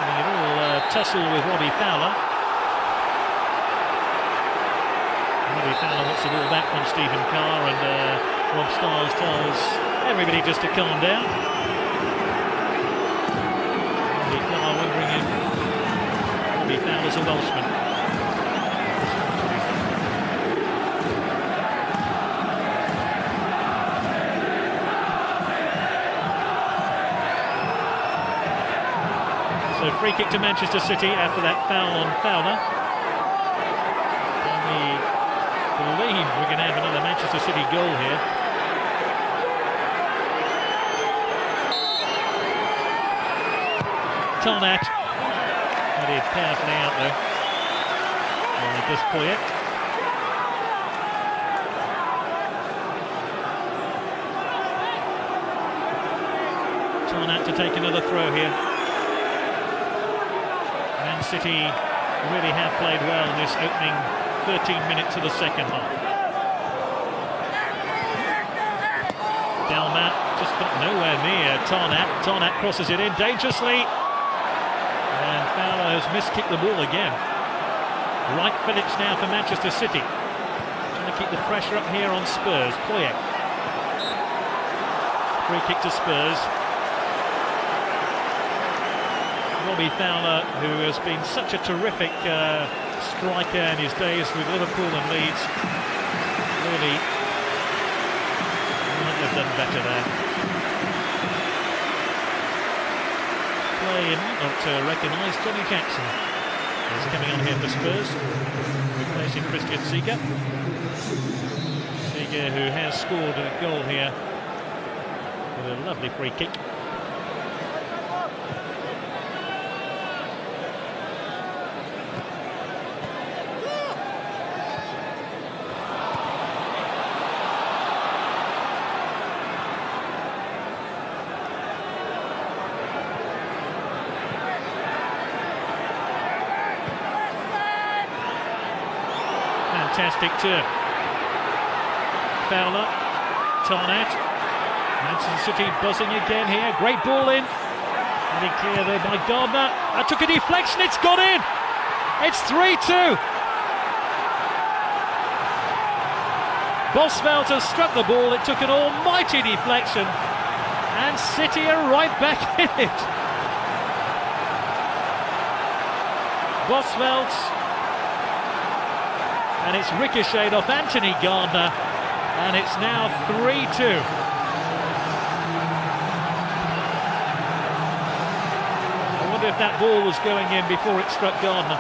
Having a little tussle with Robbie Fowler. Robbie Fowler wants the ball back from Stephen Carr, and Rob Stiles tells everybody just to calm down. Robbie Carr wondering if Robbie Fowler's a Welshman. So free kick to Manchester City after that foul on Fowler. And we believe we're going to have another Manchester City goal here. Tarnat. Headed powerfully out though. By this Poyet. Tarnat to take another throw here. Man City really have played well in this opening 13 minutes of the second half. Delmat just got nowhere near Tarnat. Tarnat crosses it in dangerously. And Fowler has miskicked the ball again. Wright Phillips now for Manchester City. Trying to keep the pressure up here on Spurs. Poyet. Free kick to Spurs. Robbie Fowler, who has been such a terrific striker in his days with Liverpool and Leeds, really wouldn't have done better there. Play not recognised. Johnny Jackson is coming on here for Spurs, replacing Christian Ziege. Ziege, who has scored a goal here with a lovely free kick. fantastic turn. Fowler, Tarnat, Manchester City buzzing again here. Great ball in. Pretty clear there by Gardner. That took a deflection, it's got in! It's 3-2. Bosveld has struck the ball, it took an almighty deflection, and City are right back in it. Bosveld, and it's ricocheted off Anthony Gardner, and it's now 3-2. I wonder if that ball was going in before it struck Gardner.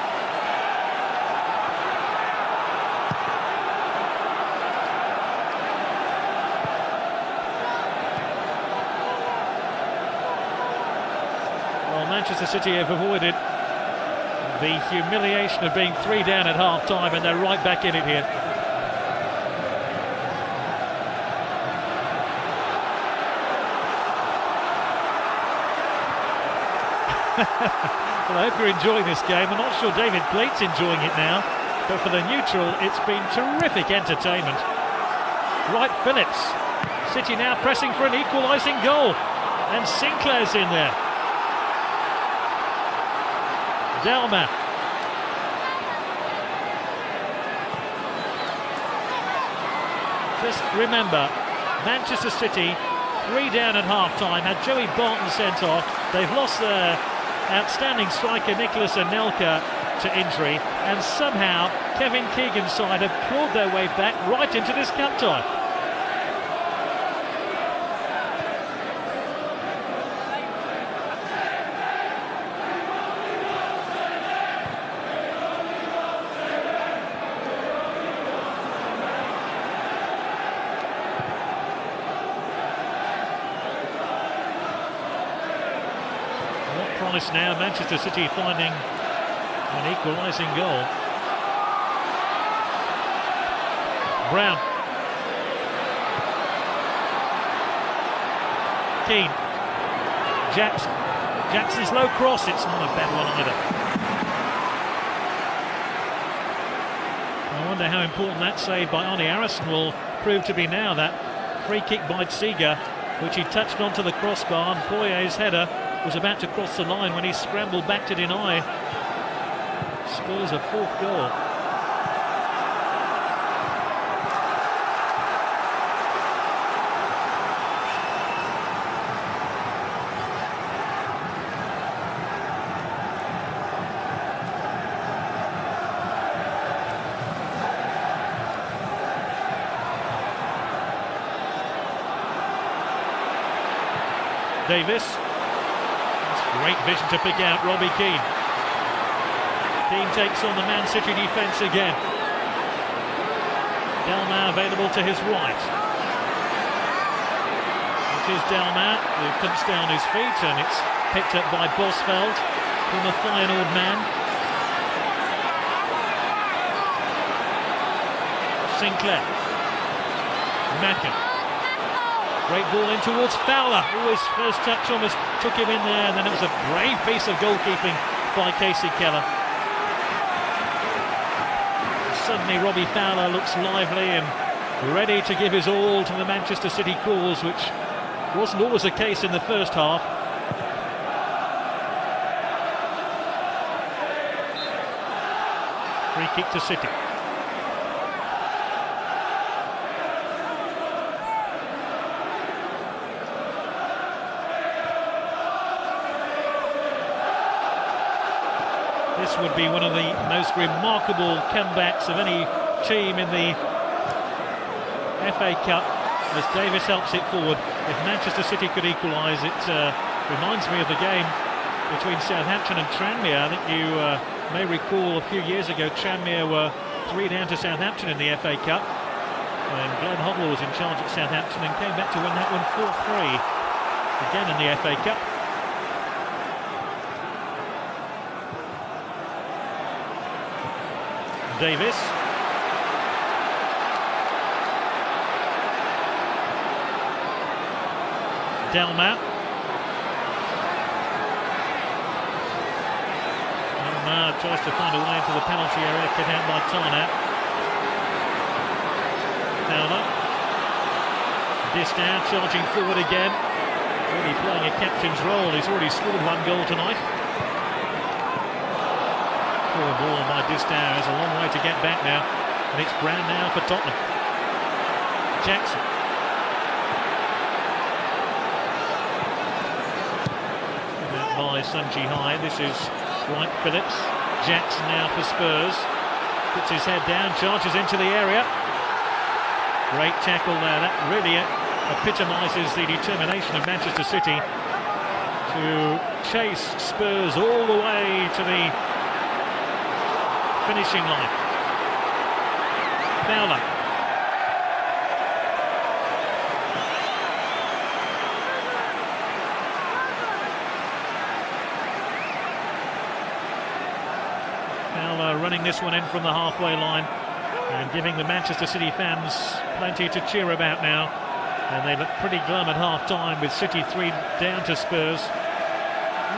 Manchester City have avoided the humiliation of being 3 down at half-time, and they're right back in it here. Well, I hope you're enjoying this game. I'm not sure David Bleat's enjoying it now, but for the neutral, it's been terrific entertainment. Wright Phillips, City now pressing for an equalising goal, and Sinclair's in there. Delma. Just remember, Manchester City 3 down at half-time, had Joey Barton sent off. They've lost their outstanding striker Nicholas Anelka to injury, and somehow Kevin Keegan's side have clawed their way back right into this cup tie. Promise now, Manchester City finding an equalising goal. Brown. Keane. Jackson. Jackson's low cross, it's not a bad one either. I wonder how important that save by Arnie Harrison will prove to be now. That free kick by Tsiga, which he touched onto the crossbar, and Poyet's header was about to cross the line when he scrambled back to deny. Spurs a 4th goal. Davis. Great vision to pick out Robbie Keane. Keane takes on the Man City defence again. Delmar available to his right. It is Delmar who comes down his feet, and it's picked up by Bosveld from a Feyenoord man. Sinclair. Mackin. Great ball in towards Fowler. His first touch almost took him in there, and then it was a brave piece of goalkeeping by Casey Keller. Suddenly Robbie Fowler looks lively and ready to give his all to the Manchester City cause, which wasn't always the case in the first half. Free kick to City. This would be one of the most remarkable comebacks of any team in the FA Cup, as Davis helps it forward. If Manchester City could equalise, it reminds me of the game between Southampton and Tranmere. I think you may recall a few years ago Tranmere were 3 down to Southampton in the FA Cup, and Glenn Hoddle was in charge at Southampton and came back to win that one 4-3 again in the FA Cup. Davis. Delmar. Delmar tries to find a way into the penalty area, cut out by Tarnat. Fowler. This down, charging forward again. Really playing a captain's role. He's already scored 1 goal tonight. Poor ball by Distow. Has a long way to get back now. And it's Brown now for Tottenham. Jackson. By Sunji High. This is Wright Phillips. Jackson now for Spurs. Puts his head down, charges into the area. Great tackle there. That really epitomises the determination of Manchester City to chase Spurs all the way to the finishing line. Fowler. Fowler running this one in from the halfway line and giving the Manchester City fans plenty to cheer about now. And they look pretty glum at half-time with City 3 down to Spurs.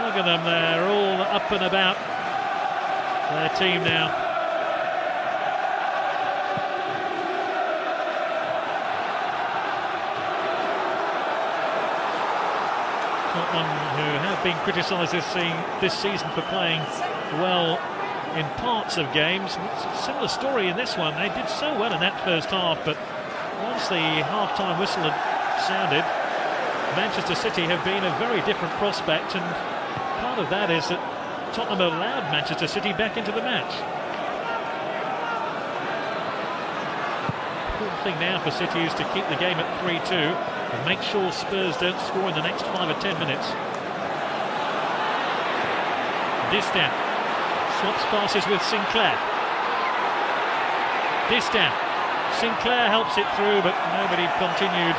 Look at them, they're all up and about their team now. Tottenham, who have been criticised this season for playing well in parts of games. It's a similar story in this one. They did so well in that first half, but once the half-time whistle had sounded, Manchester City have been a very different prospect, and part of that is that Tottenham allowed Manchester City back into the match. The important thing now for City is to keep the game at 3-2 and make sure Spurs don't score in the next 5 or 10 minutes. Distow swaps passes with Sinclair. Distow. Sinclair helps it through, but nobody continued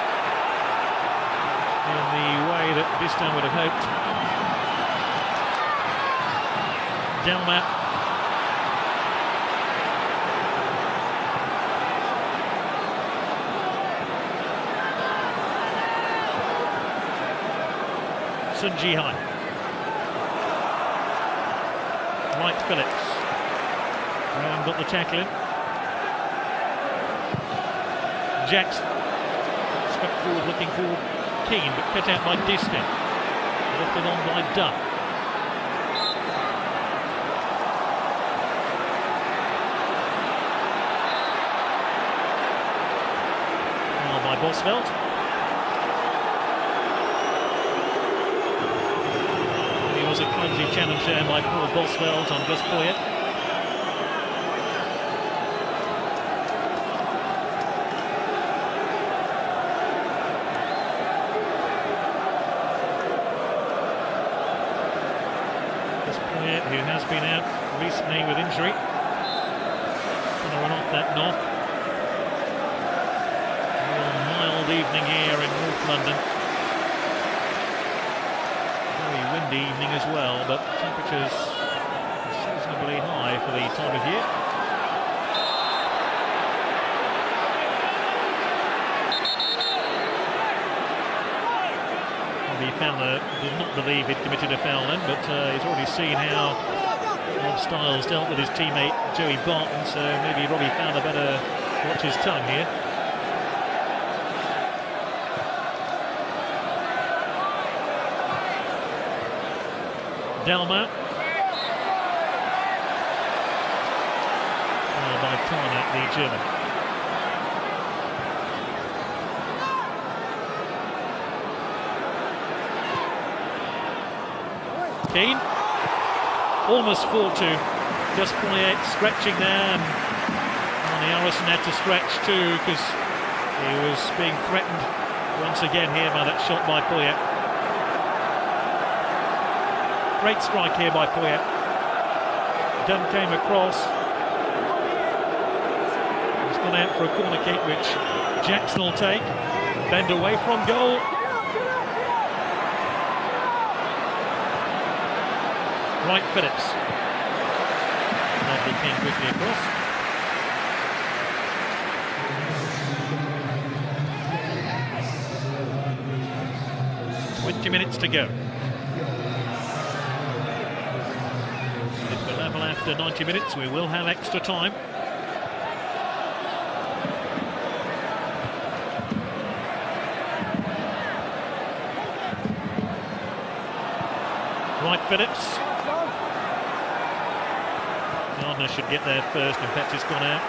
in the way that Distow would have hoped. Delma. Sunji High. Wright Phillips. Brown got the tackle in. Jackson. Struck forward, looking for Keane, but cut out by Distow. Lifted on by Duff. Now by Bosveld. He was a clumsy challenge there by Paul Bosveld on Gus Poyet. Who has been out recently with injury. Going to run off that knock. A mild evening here in North London. Very windy evening as well, but temperatures seasonably high for the time of year. Fowler did not believe he'd committed a foul then, but he's already seen how Rob Styles dealt with his teammate Joey Barton, so maybe Robbie Fowler better watch his tongue here. Delma. By Tarnack, the German. Keane, almost 4-2. Just Poyet stretching there, and Harrison had to stretch too because he was being threatened once again here by that shot by Poyet. Great strike here by Poyet. Dunn came across. He's gone out for a corner kick, which Jackson will take. Bend away from goal. Wright Phillips. Lovely came quickly across. "20 minutes to go. If we're level after 90 minutes, we will have extra time. Right, Phillips. Gardner should get there first. In fact, he's gone out.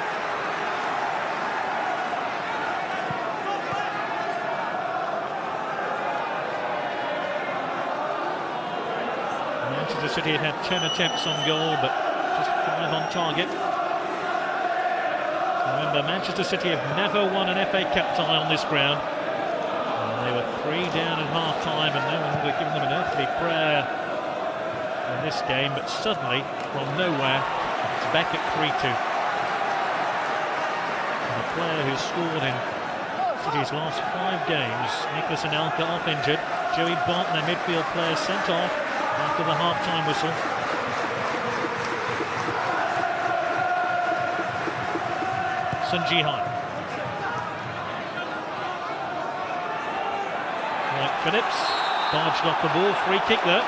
Manchester City had 10 attempts on goal, but just 5 on target. Remember, Manchester City have never won an FA Cup tie on this ground. And they were 3 down at half-time, and no one would have given them an earthly prayer in this game. But suddenly, from nowhere, it's back at 3-2. And a player who's scored in City's last 5 games, Nicholas Anelka, off injured. Joey Barton, their midfield player, sent off after the half-time whistle. Sun Ji-hai. Right, Phillips dodged off the ball, free kick there.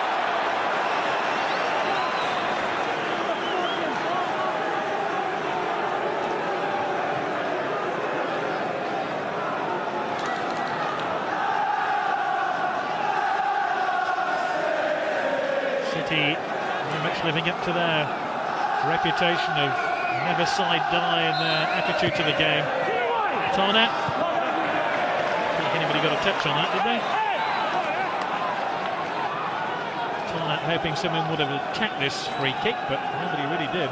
City very much living up to their reputation of never side die in their attitude to the game. Tarnat. I don't think anybody got a touch on that, did they? Tarnat hoping someone would have attacked this free kick, but nobody really did.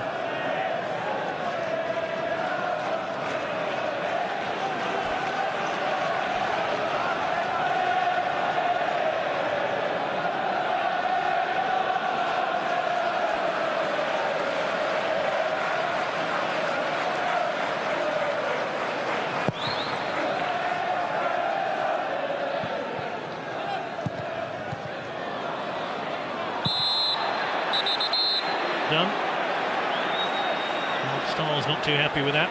Done. Styles not too happy with that.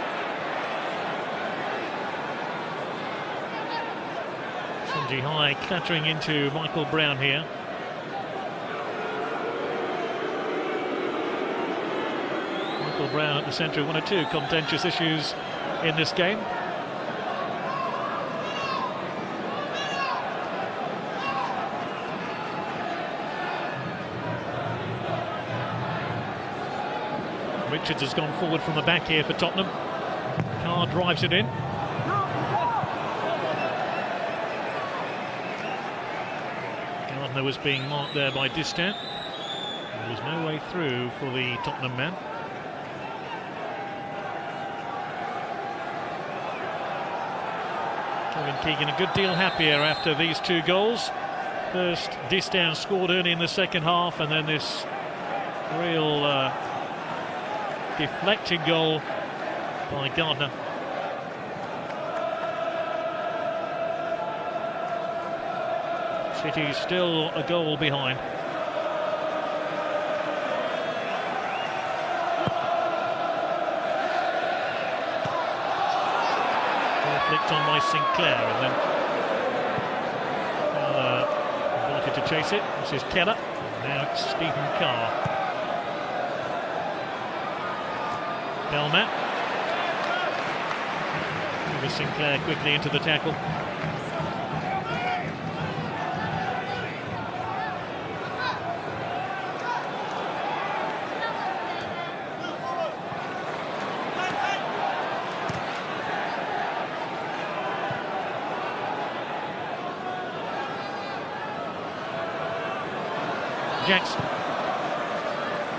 Sun Ji-hai clattering into Michael Brown here. Michael Brown at the centre of one or two contentious issues in this game. Richards has gone forward from the back here for Tottenham. Carr drives it in. Gardner was being marked there by Distant. There was no way through for the Tottenham man. Kevin Keegan a good deal happier after these 2 goals. First, Distant scored early in the second half, and then this real deflected goal by Gardner. City still a goal behind. Flicked on by Sinclair, and then invited to chase it. This is Keller. Now it's Stephen Carr. Belmat. Sinclair quickly into the tackle. Jackson.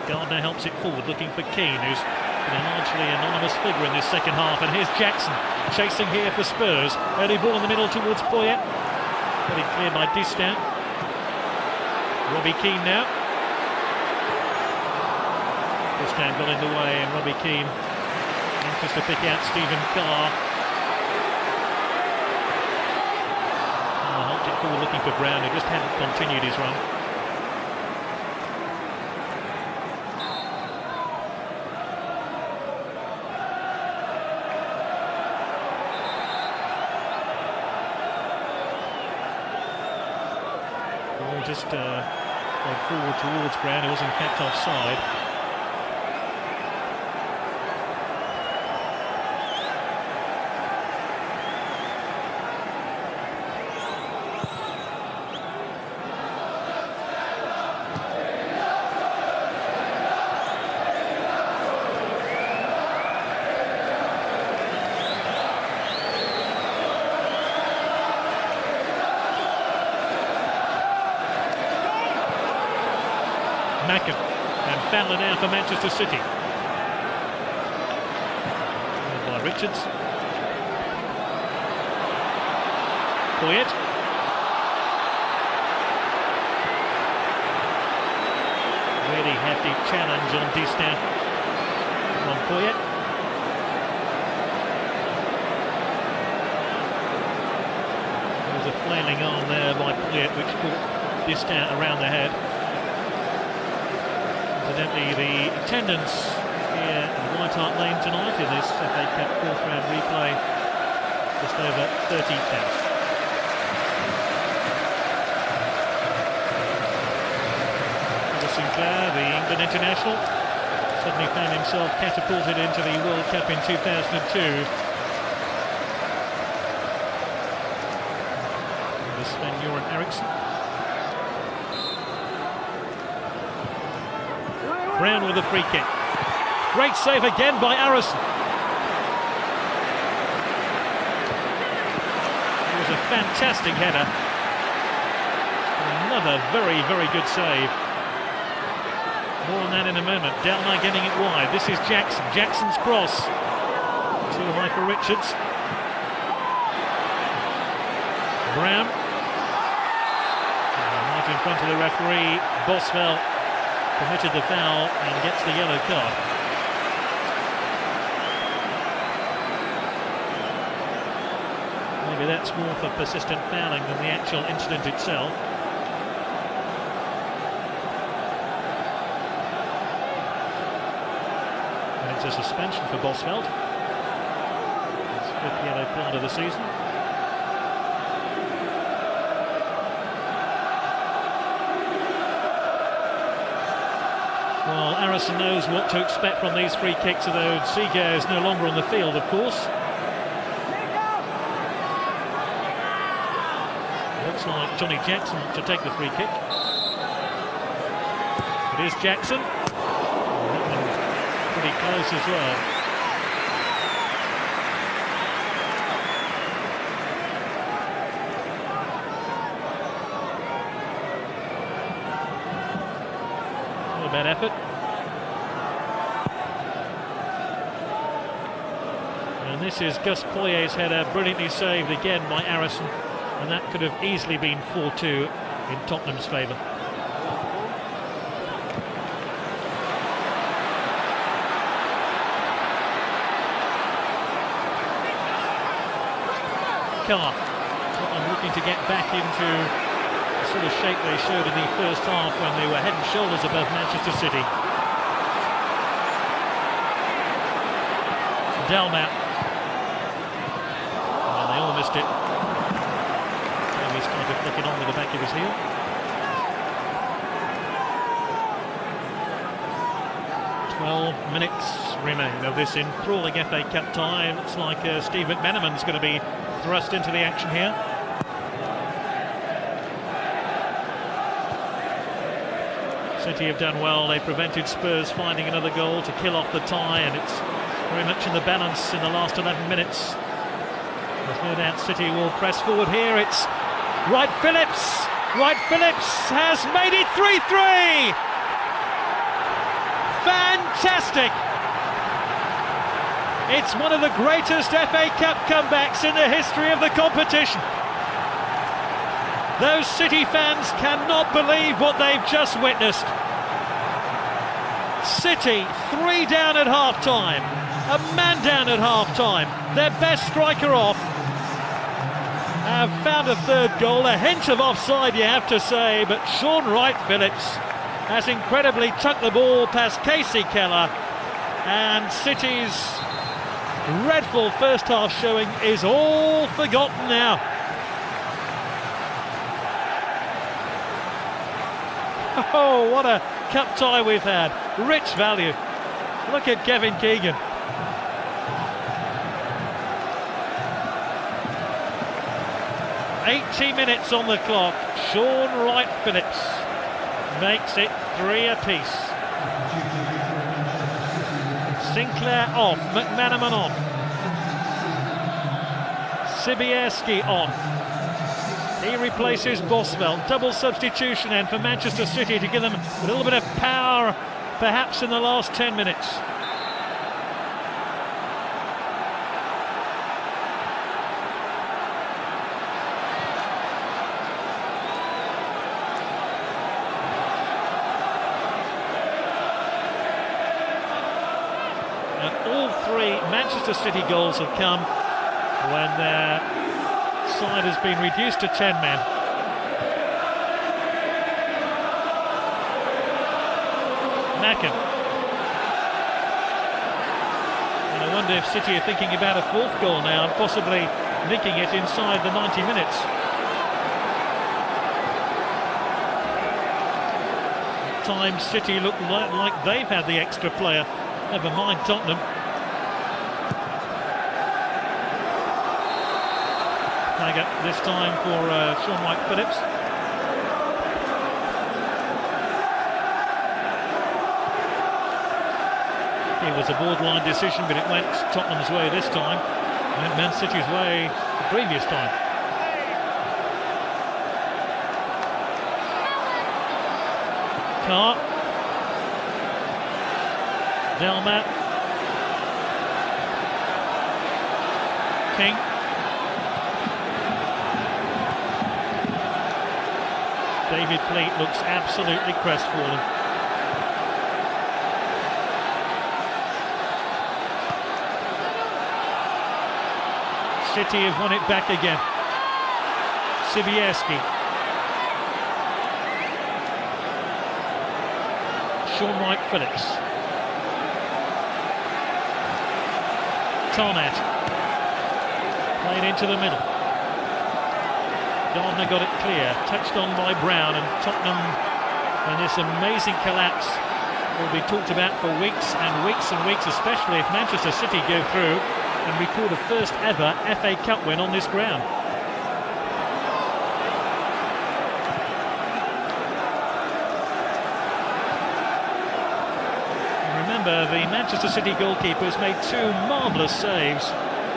Gardner helps it forward, looking for Keane, who's been a largely anonymous figure in this second half. And here's Jackson chasing here for Spurs. Early ball in the middle towards Poyet. Pretty clear by Distant. Robbie Keane now. Distant got in the way, and Robbie Keane anxious to pick out Stephen Carr. Helped it forward looking for Brown, who just hadn't continued his run. Just went forward towards Brown, who was in fact offside. Mackin and Fowler now for Manchester City. By Richards. Poyet. Really hefty challenge on Distin from Poyet. There was a flailing arm there by Poyet which caught Distin around the head. Incidentally, the attendance here at White Hart Lane tonight in this FA Cup fourth round replay, just over 30,000. Sinclair, the England international, suddenly found himself catapulted into the World Cup in 2002. The Sven-Göran Eriksson. Brown with a free kick. Great save again by Arison. It was a fantastic header. Another very, very good save. More on that in a moment. Delmar getting it wide. This is Jackson. Jackson's cross. Too high for Richards. Brown. Right in front of the referee. Boswell committed the foul and gets the yellow card. Maybe that's more for persistent fouling than the actual incident itself. A suspension for Bosveld. His fifth yellow card of the season. Well, Arison knows what to expect from these free kicks, although Seager is no longer on the field, of course. Looks like Johnny Jackson to take the free kick. It is Jackson. Pretty close as well. Not a bad effort. And this is Gus Poyet's header, brilliantly saved again by Arison, and that could have easily been 4-2 in Tottenham's favour. Tottenham looking to get back into the sort of shape they showed in the first half when they were head and shoulders above Manchester City. Delmar. Well, they all missed it. Maybe he's trying to flick it on with the back of his heel. Minutes remain of this enthralling FA Cup tie. Looks like Steve McManaman's going to be thrust into the action here. City have done well. They prevented Spurs finding another goal to kill off the tie, and it's very much in the balance in the last 11 minutes. There's no doubt City will press forward here. It's Wright Phillips. Wright Phillips has made it 3-3. Fantastic! It's one of the greatest FA Cup comebacks in the history of the competition. Those City fans cannot believe what they've just witnessed. City 3 down at half-time, a man down at half-time, their best striker off, have found a third goal, a hint of offside you have to say, but Sean Wright Phillips has incredibly tucked the ball past Casey Keller, and City's dreadful first half showing is all forgotten now. Oh, what a cup tie we've had. Rich value. Look at Kevin Keegan. "80 minutes on the clock. Sean Wright Phillips makes it 3 apiece. Sinclair off, McManaman on, Sibierski on. He replaces Boswell. Double substitution then for Manchester City to give them a little bit of power, perhaps in the last 10 minutes. And all three Manchester City goals have come when their side has been reduced to 10 men. Mackin. And I wonder if City are thinking about a fourth goal now and possibly nicking it inside the 90 minutes. At times City look like they've had the extra player. Never mind Tottenham. This time for Sean White-Phillips. It was a borderline decision, but it went Tottenham's way this time. It went Man City's way the previous time. Carr. Delmat. King. David Pleat looks absolutely crestfallen. City have won it back again. Sibierski. Sean White-Phillips. Tarnat. Played into the middle. Gardner got it clear, touched on by Brown, and Tottenham, and this amazing collapse will be talked about for weeks and weeks and weeks, especially if Manchester City go through and record a first ever FA Cup win on this ground. And remember, the Manchester City goalkeepers made two marvellous saves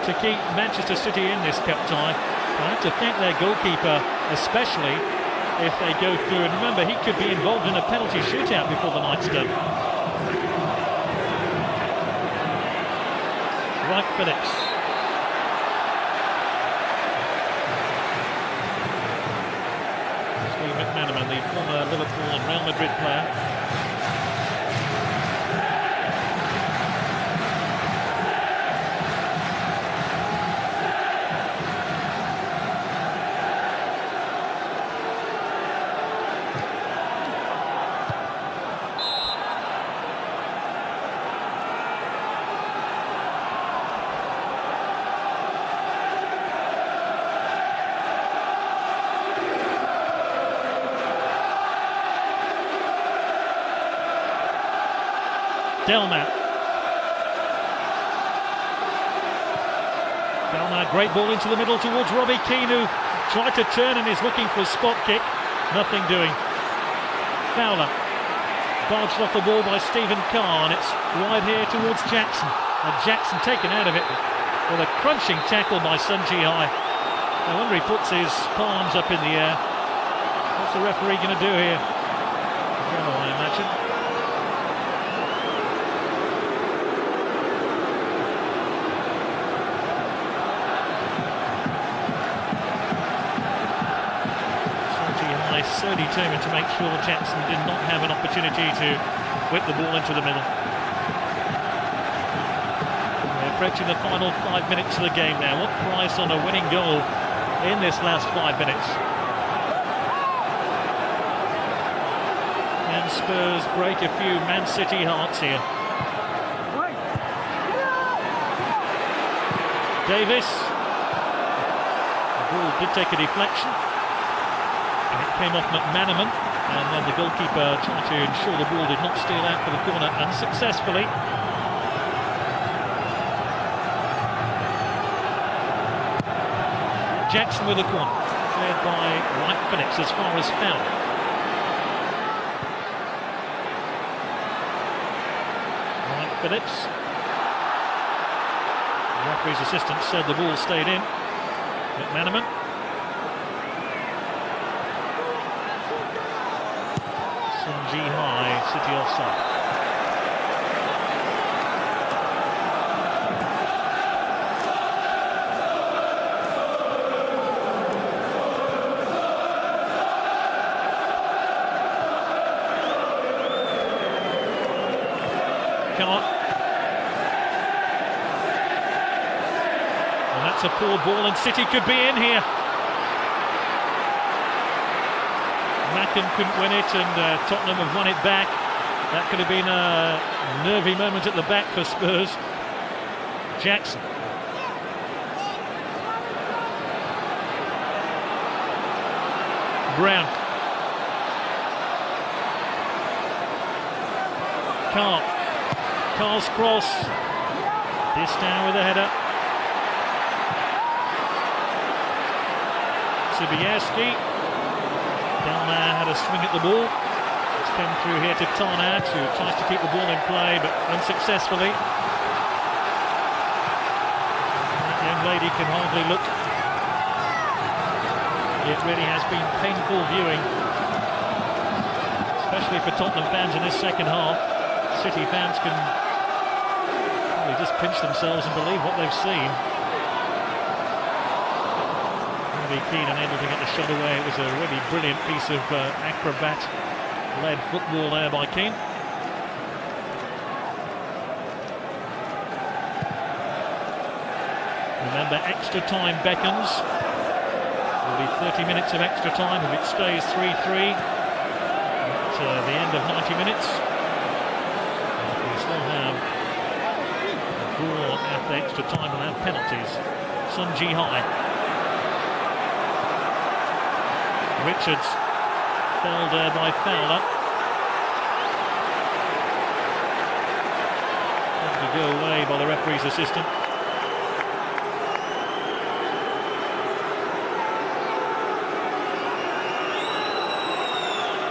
to keep Manchester City in this cup tie. I have to thank their goalkeeper, especially if they go through. And remember, he could be involved in a penalty shootout before the night's done. White-Phillips. Steve McManaman, the former Liverpool and Real Madrid player. Delmat. Great ball into the middle towards Robbie Keane, who tried to turn and is looking for a spot kick. Nothing doing. Fowler. Barged off the ball by Stephen Carr, and it's wide here towards Jackson. And Jackson taken out of it with a crunching tackle by Sun Ji-hai. I wonder he puts his palms up in the air. What's the referee going to do here? I imagine. So determined to make sure Jackson did not have an opportunity to whip the ball into the middle. We're approaching the final 5 minutes of the game now. What price on a winning goal in this last 5 minutes? Can Spurs break a few Man City hearts here? Davis. The ball did take a deflection. Came off McManaman, and then the goalkeeper tried to ensure the ball did not steal out for the corner unsuccessfully. Jackson with a corner, cleared by White-Phillips as far as Fowler. White-Phillips. The referee's assistant said the ball stayed in. McManaman. High, City offside. And that's a poor ball, and City could be in here. Macken couldn't win it, and Tottenham have won it back. That could have been a nervy moment at the back for Spurs. Jackson. Brown. Carl's cross. This down with a header. Sobieski. Delmar had a swing at the ball. It's come through here to Tarnat, who tries to keep the ball in play, but unsuccessfully. That young lady can hardly look. It really has been painful viewing, especially for Tottenham fans in this second half. City fans can probably just pinch themselves and believe what they've seen. Really Keane unable to get the shot away. It was a really brilliant piece of acrobat-led football there by Keane. Remember, extra time beckons. There'll be 30 minutes of extra time if it stays 3-3 at the end of 90 minutes. We still have a draw after extra time and have penalties. Sun Ji-High. Richards felled there by Fowler. Had to go away by the referee's assistant.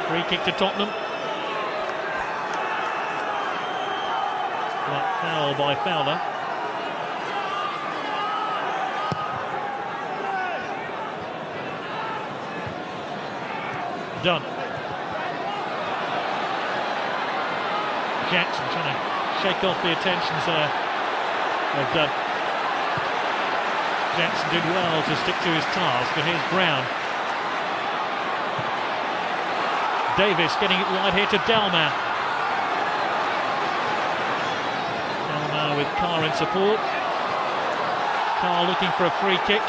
Free kick to Tottenham. That foul by Fowler. Done. Jackson trying to shake off the attentions there of Dunn. Jackson did well to stick to his task, and here's Brown. Davis getting it wide here to Delmar. Delmar with Carr in support. Carr looking for a free kick.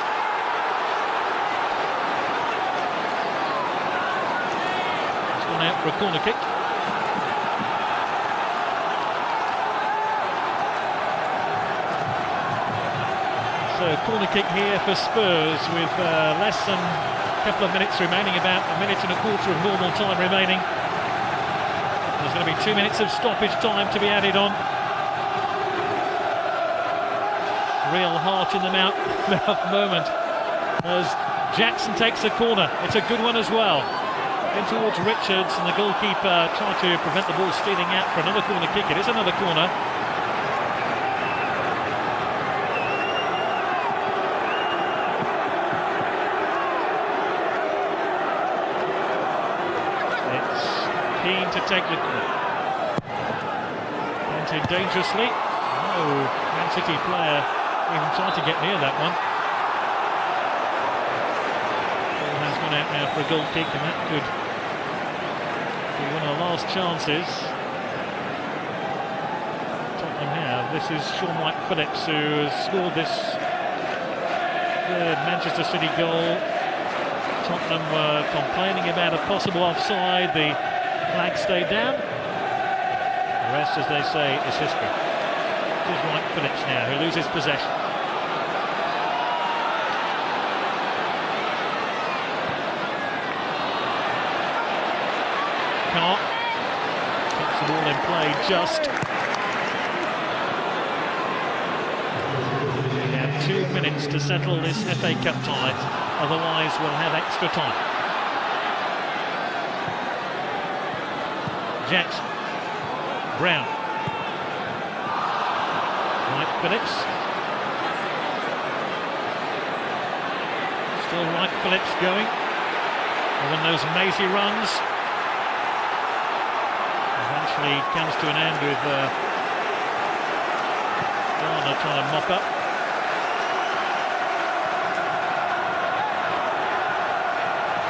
He's gone out for a corner kick. So corner kick here for Spurs with less than couple of minutes remaining, about a minute and a quarter of normal time remaining. There's going to be 2 minutes of stoppage time to be added on. Real heart in the mouth moment as Jackson takes a corner. It's a good one as well. In towards Richards, and the goalkeeper tried to prevent the ball stealing out for another corner kick. It is another corner. Keane to take the corner. Entered dangerously. Oh, Man City player even tried to get near that one. Ball has gone out now for a goal kick, and that could be one of the last chances Tottenham have. This is Sean White-Phillips, who has scored this third Manchester City goal. Tottenham were complaining about a possible offside. The flag stayed down. The rest, as they say, is history. It is White-Phillips now who loses possession. Carr keeps the ball in play just. We have 2 minutes to settle this FA Cup tie, otherwise we'll have extra time. Jackson, Brown, White-Phillips, still White-Phillips going, and then those mazy runs. actually comes to an end with Garner trying to mop up.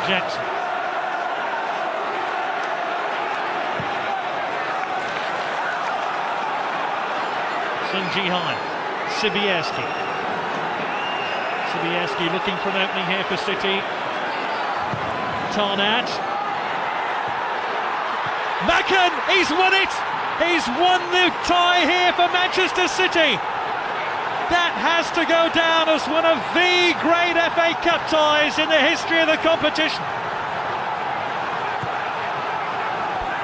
Jackson. Sun Ji-hai. Sibierski looking for an opening here for City. Tarnat. Macken, he's won it! He's won the tie here for Manchester City. That has to go down as one of the great FA Cup ties in the history of the competition.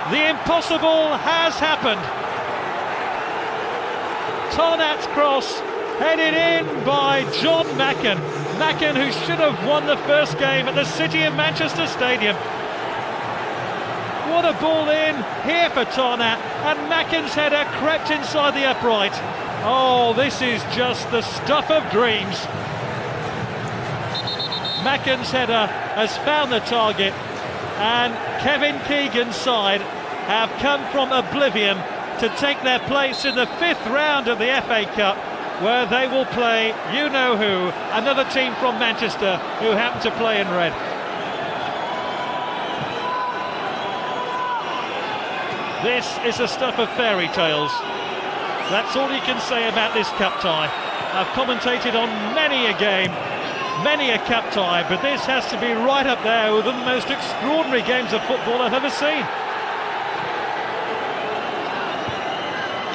The impossible has happened. Tarnat's cross headed in by John Macken. Macken, who should have won the first game at the City of Manchester Stadium. What a ball in here for Tarnat, and Macken's header crept inside the upright. Oh, this is just the stuff of dreams. Macken's header has found the target, and Kevin Keegan's side have come from oblivion to take their place in the 5th round of the FA Cup, where they will play you-know-who, another team from Manchester who happen to play in red. This is the stuff of fairy tales. That's all you can say about this cup tie. I've commentated on many a game, many a cup tie, but this has to be right up there with the most extraordinary games of football I've ever seen.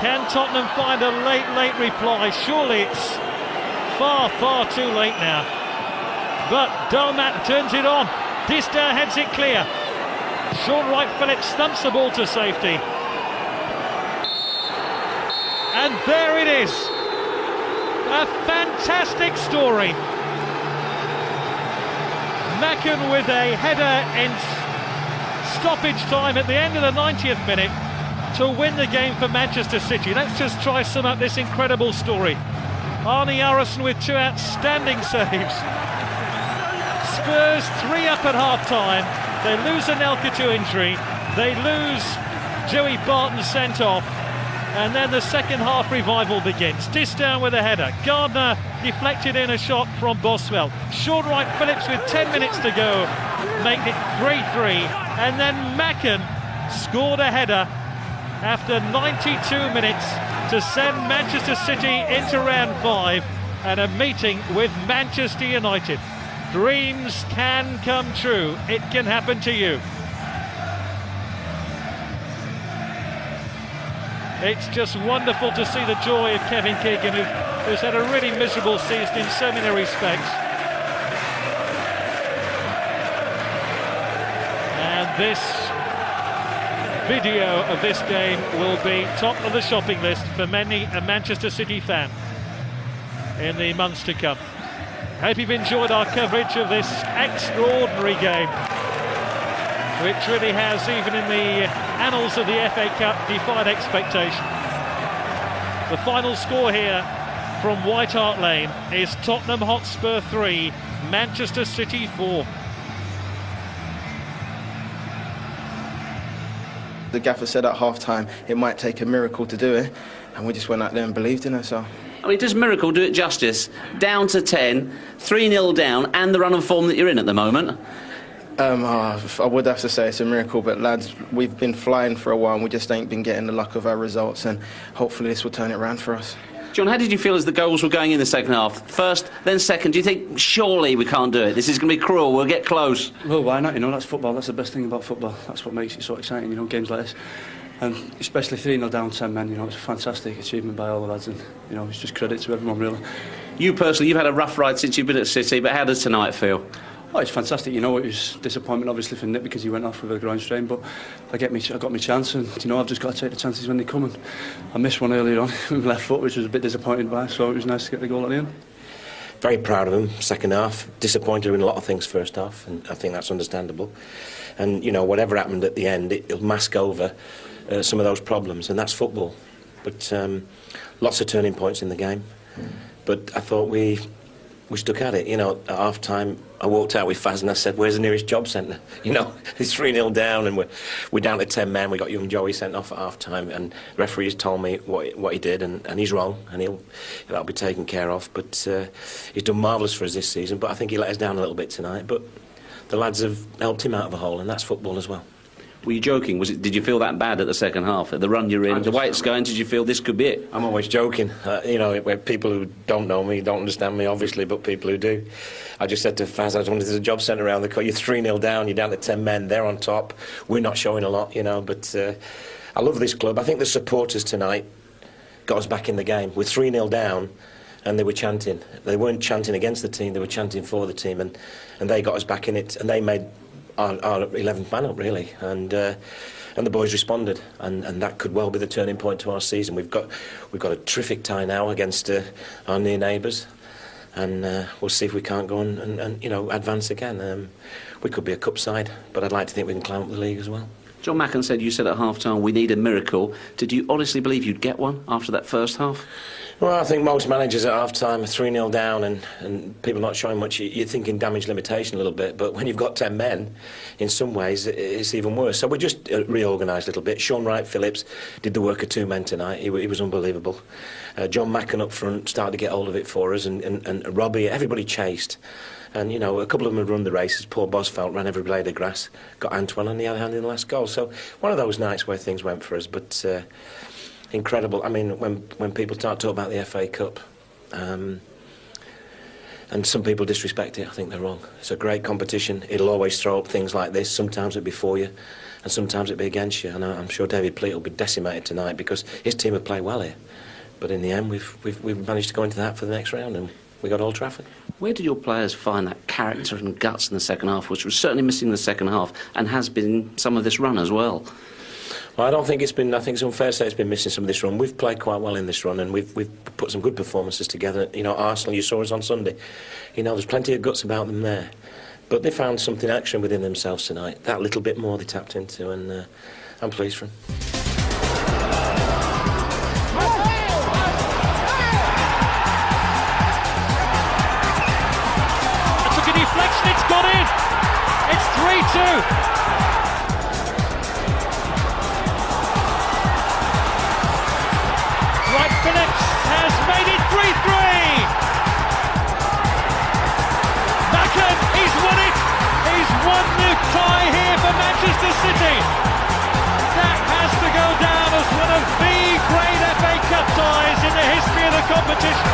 Can Tottenham find a late reply? Surely it's far too late now. But Dalmat turns it on. Distin heads it clear. Sean Wright-Phillips thumps the ball to safety. And there it is. A fantastic story. Macken with a header in stoppage time at the end of the 90th minute to win the game for Manchester City. Let's just try sum up this incredible story. Arne Arison with 2 outstanding saves. Spurs 3 up at half-time. They lose Anelka to injury. They lose Joey Barton sent off. And then the second half revival begins. Distin with a header. Gardner deflected in a shot from Boswell. Sean Wright-Phillips with 10 minutes to go make it 3-3. And then Macken scored a header after 92 minutes to send Manchester City into round 5 and a meeting with Manchester United. Dreams can come true. It can happen to you. It's just wonderful to see the joy of Kevin Keegan, who's had a really miserable season in so many respects. And this video of this game will be top of the shopping list for many a Manchester City fan in the months to come. Hope you've enjoyed our coverage of this extraordinary game, which really has, even in the annals of the FA Cup, defied expectation. The final score here from White Hart Lane is Tottenham Hotspur 3, Manchester City 4. The gaffer said at half-time it might take a miracle to do it, and we just went out there and believed in ourselves. I mean, does miracle do it justice? Down to 10, 3-0 down, and the run of form that you're in at the moment? I would have to say it's a miracle, but lads, we've been flying for a while and we just ain't been getting the luck of our results, and hopefully this will turn it around for us. John, how did you feel as the goals were going in the second half? First, then second. Do you think, surely we can't do it? This is going to be cruel. We'll get close. Well, why not? You know, that's football. That's the best thing about football. That's what makes it so exciting, you know, games like this. And especially 3-0 down 10 men, you know, it's a fantastic achievement by all the lads, and, you know, it's just credit to everyone, really. You personally, you've had a rough ride since you've been at City, but how does tonight feel? Oh, it's fantastic. You know, it was disappointment, obviously, for Nick because he went off with a groin strain, but I got my chance, and, you know, I've just got to take the chances when they come, and I missed one earlier on with my left foot, which was a bit disappointed by, so it was nice to get the goal at the end. Very proud of him, second half. Disappointed in a lot of things first half, and I think that's understandable. And, you know, whatever happened at the end, it'll mask over some of those problems, and that's football. But lots of turning points in the game. But I thought we stuck at it. You know, at half-time, I walked out with Faz and I said, where's the nearest job centre? You know, it's 3-0 down and we're down to 10 men. We got young Joey sent off at half-time, and referees told me what he did, and he's wrong, and that'll be taken care of. But he's done marvellous for us this season, but I think he let us down a little bit tonight. But the lads have helped him out of a hole, and that's football as well. Were you joking? Did you feel that bad at the second half? At the run you're in, the way it's going, did you feel this could be it? I'm always joking. You know, where people who don't know me don't understand me, obviously, but people who do. I just said to Faz, I wonder if there's a job centre around the court. You're 3-0 down, you're down to 10 men, they're on top. We're not showing a lot, you know, but I love this club. I think the supporters tonight got us back in the game. We're 3-0 down, and they were chanting. They weren't chanting against the team, they were chanting for the team, and they got us back in it, and they made our 11th man up, really, and the boys responded, and that could well be the turning point to our season. We've got a terrific tie now against our near neighbours, and we'll see if we can't go and you know, advance again. We could be a cup side, but I'd like to think we can climb up the league as well. John Macken said, you said at half-time, we need a miracle. Did you honestly believe you'd get one after that first half? Well, I think most managers at half-time are 3-0 down and people not showing much. You're thinking damage limitation a little bit, but when you've got 10 men, in some ways, it's even worse. So we just reorganised a little bit. Sean Wright-Phillips did the work of 2 men tonight. He was unbelievable. John Macken up front started to get hold of it for us, and Robbie, everybody chased. And, you know, a couple of them had run the races. Paul Bosfeld ran every blade of grass, got Antoine on the other hand in the last goal. So one of those nights where things went for us, but incredible. I mean, when people start talking about the FA Cup, and some people disrespect it, I think they're wrong. It's a great competition. It'll always throw up things like this. Sometimes it'll be for you, and sometimes it'll be against you. And I'm sure David Pleat will be decimated tonight because his team have played well here. But in the end, we've managed to go into that for the next round, and we got Old Trafford. Where did your players find that character and guts in the second half, which was certainly missing in the second half and has been in some of this run as well? Well, I don't think it's been. I think it's unfair to say it's been missing some of this run. We've played quite well in this run, and we've put some good performances together. You know, Arsenal, you saw us on Sunday. You know, there's plenty of guts about them there, but they found something extra within themselves tonight. That little bit more they tapped into, and I'm pleased for them. It's gone in. It's 3-2. Wright-Phillips has made it 3-3. Macken, he's won it. He's won the tie here for Manchester City. That has to go down as one of the great FA Cup ties in the history of the competition.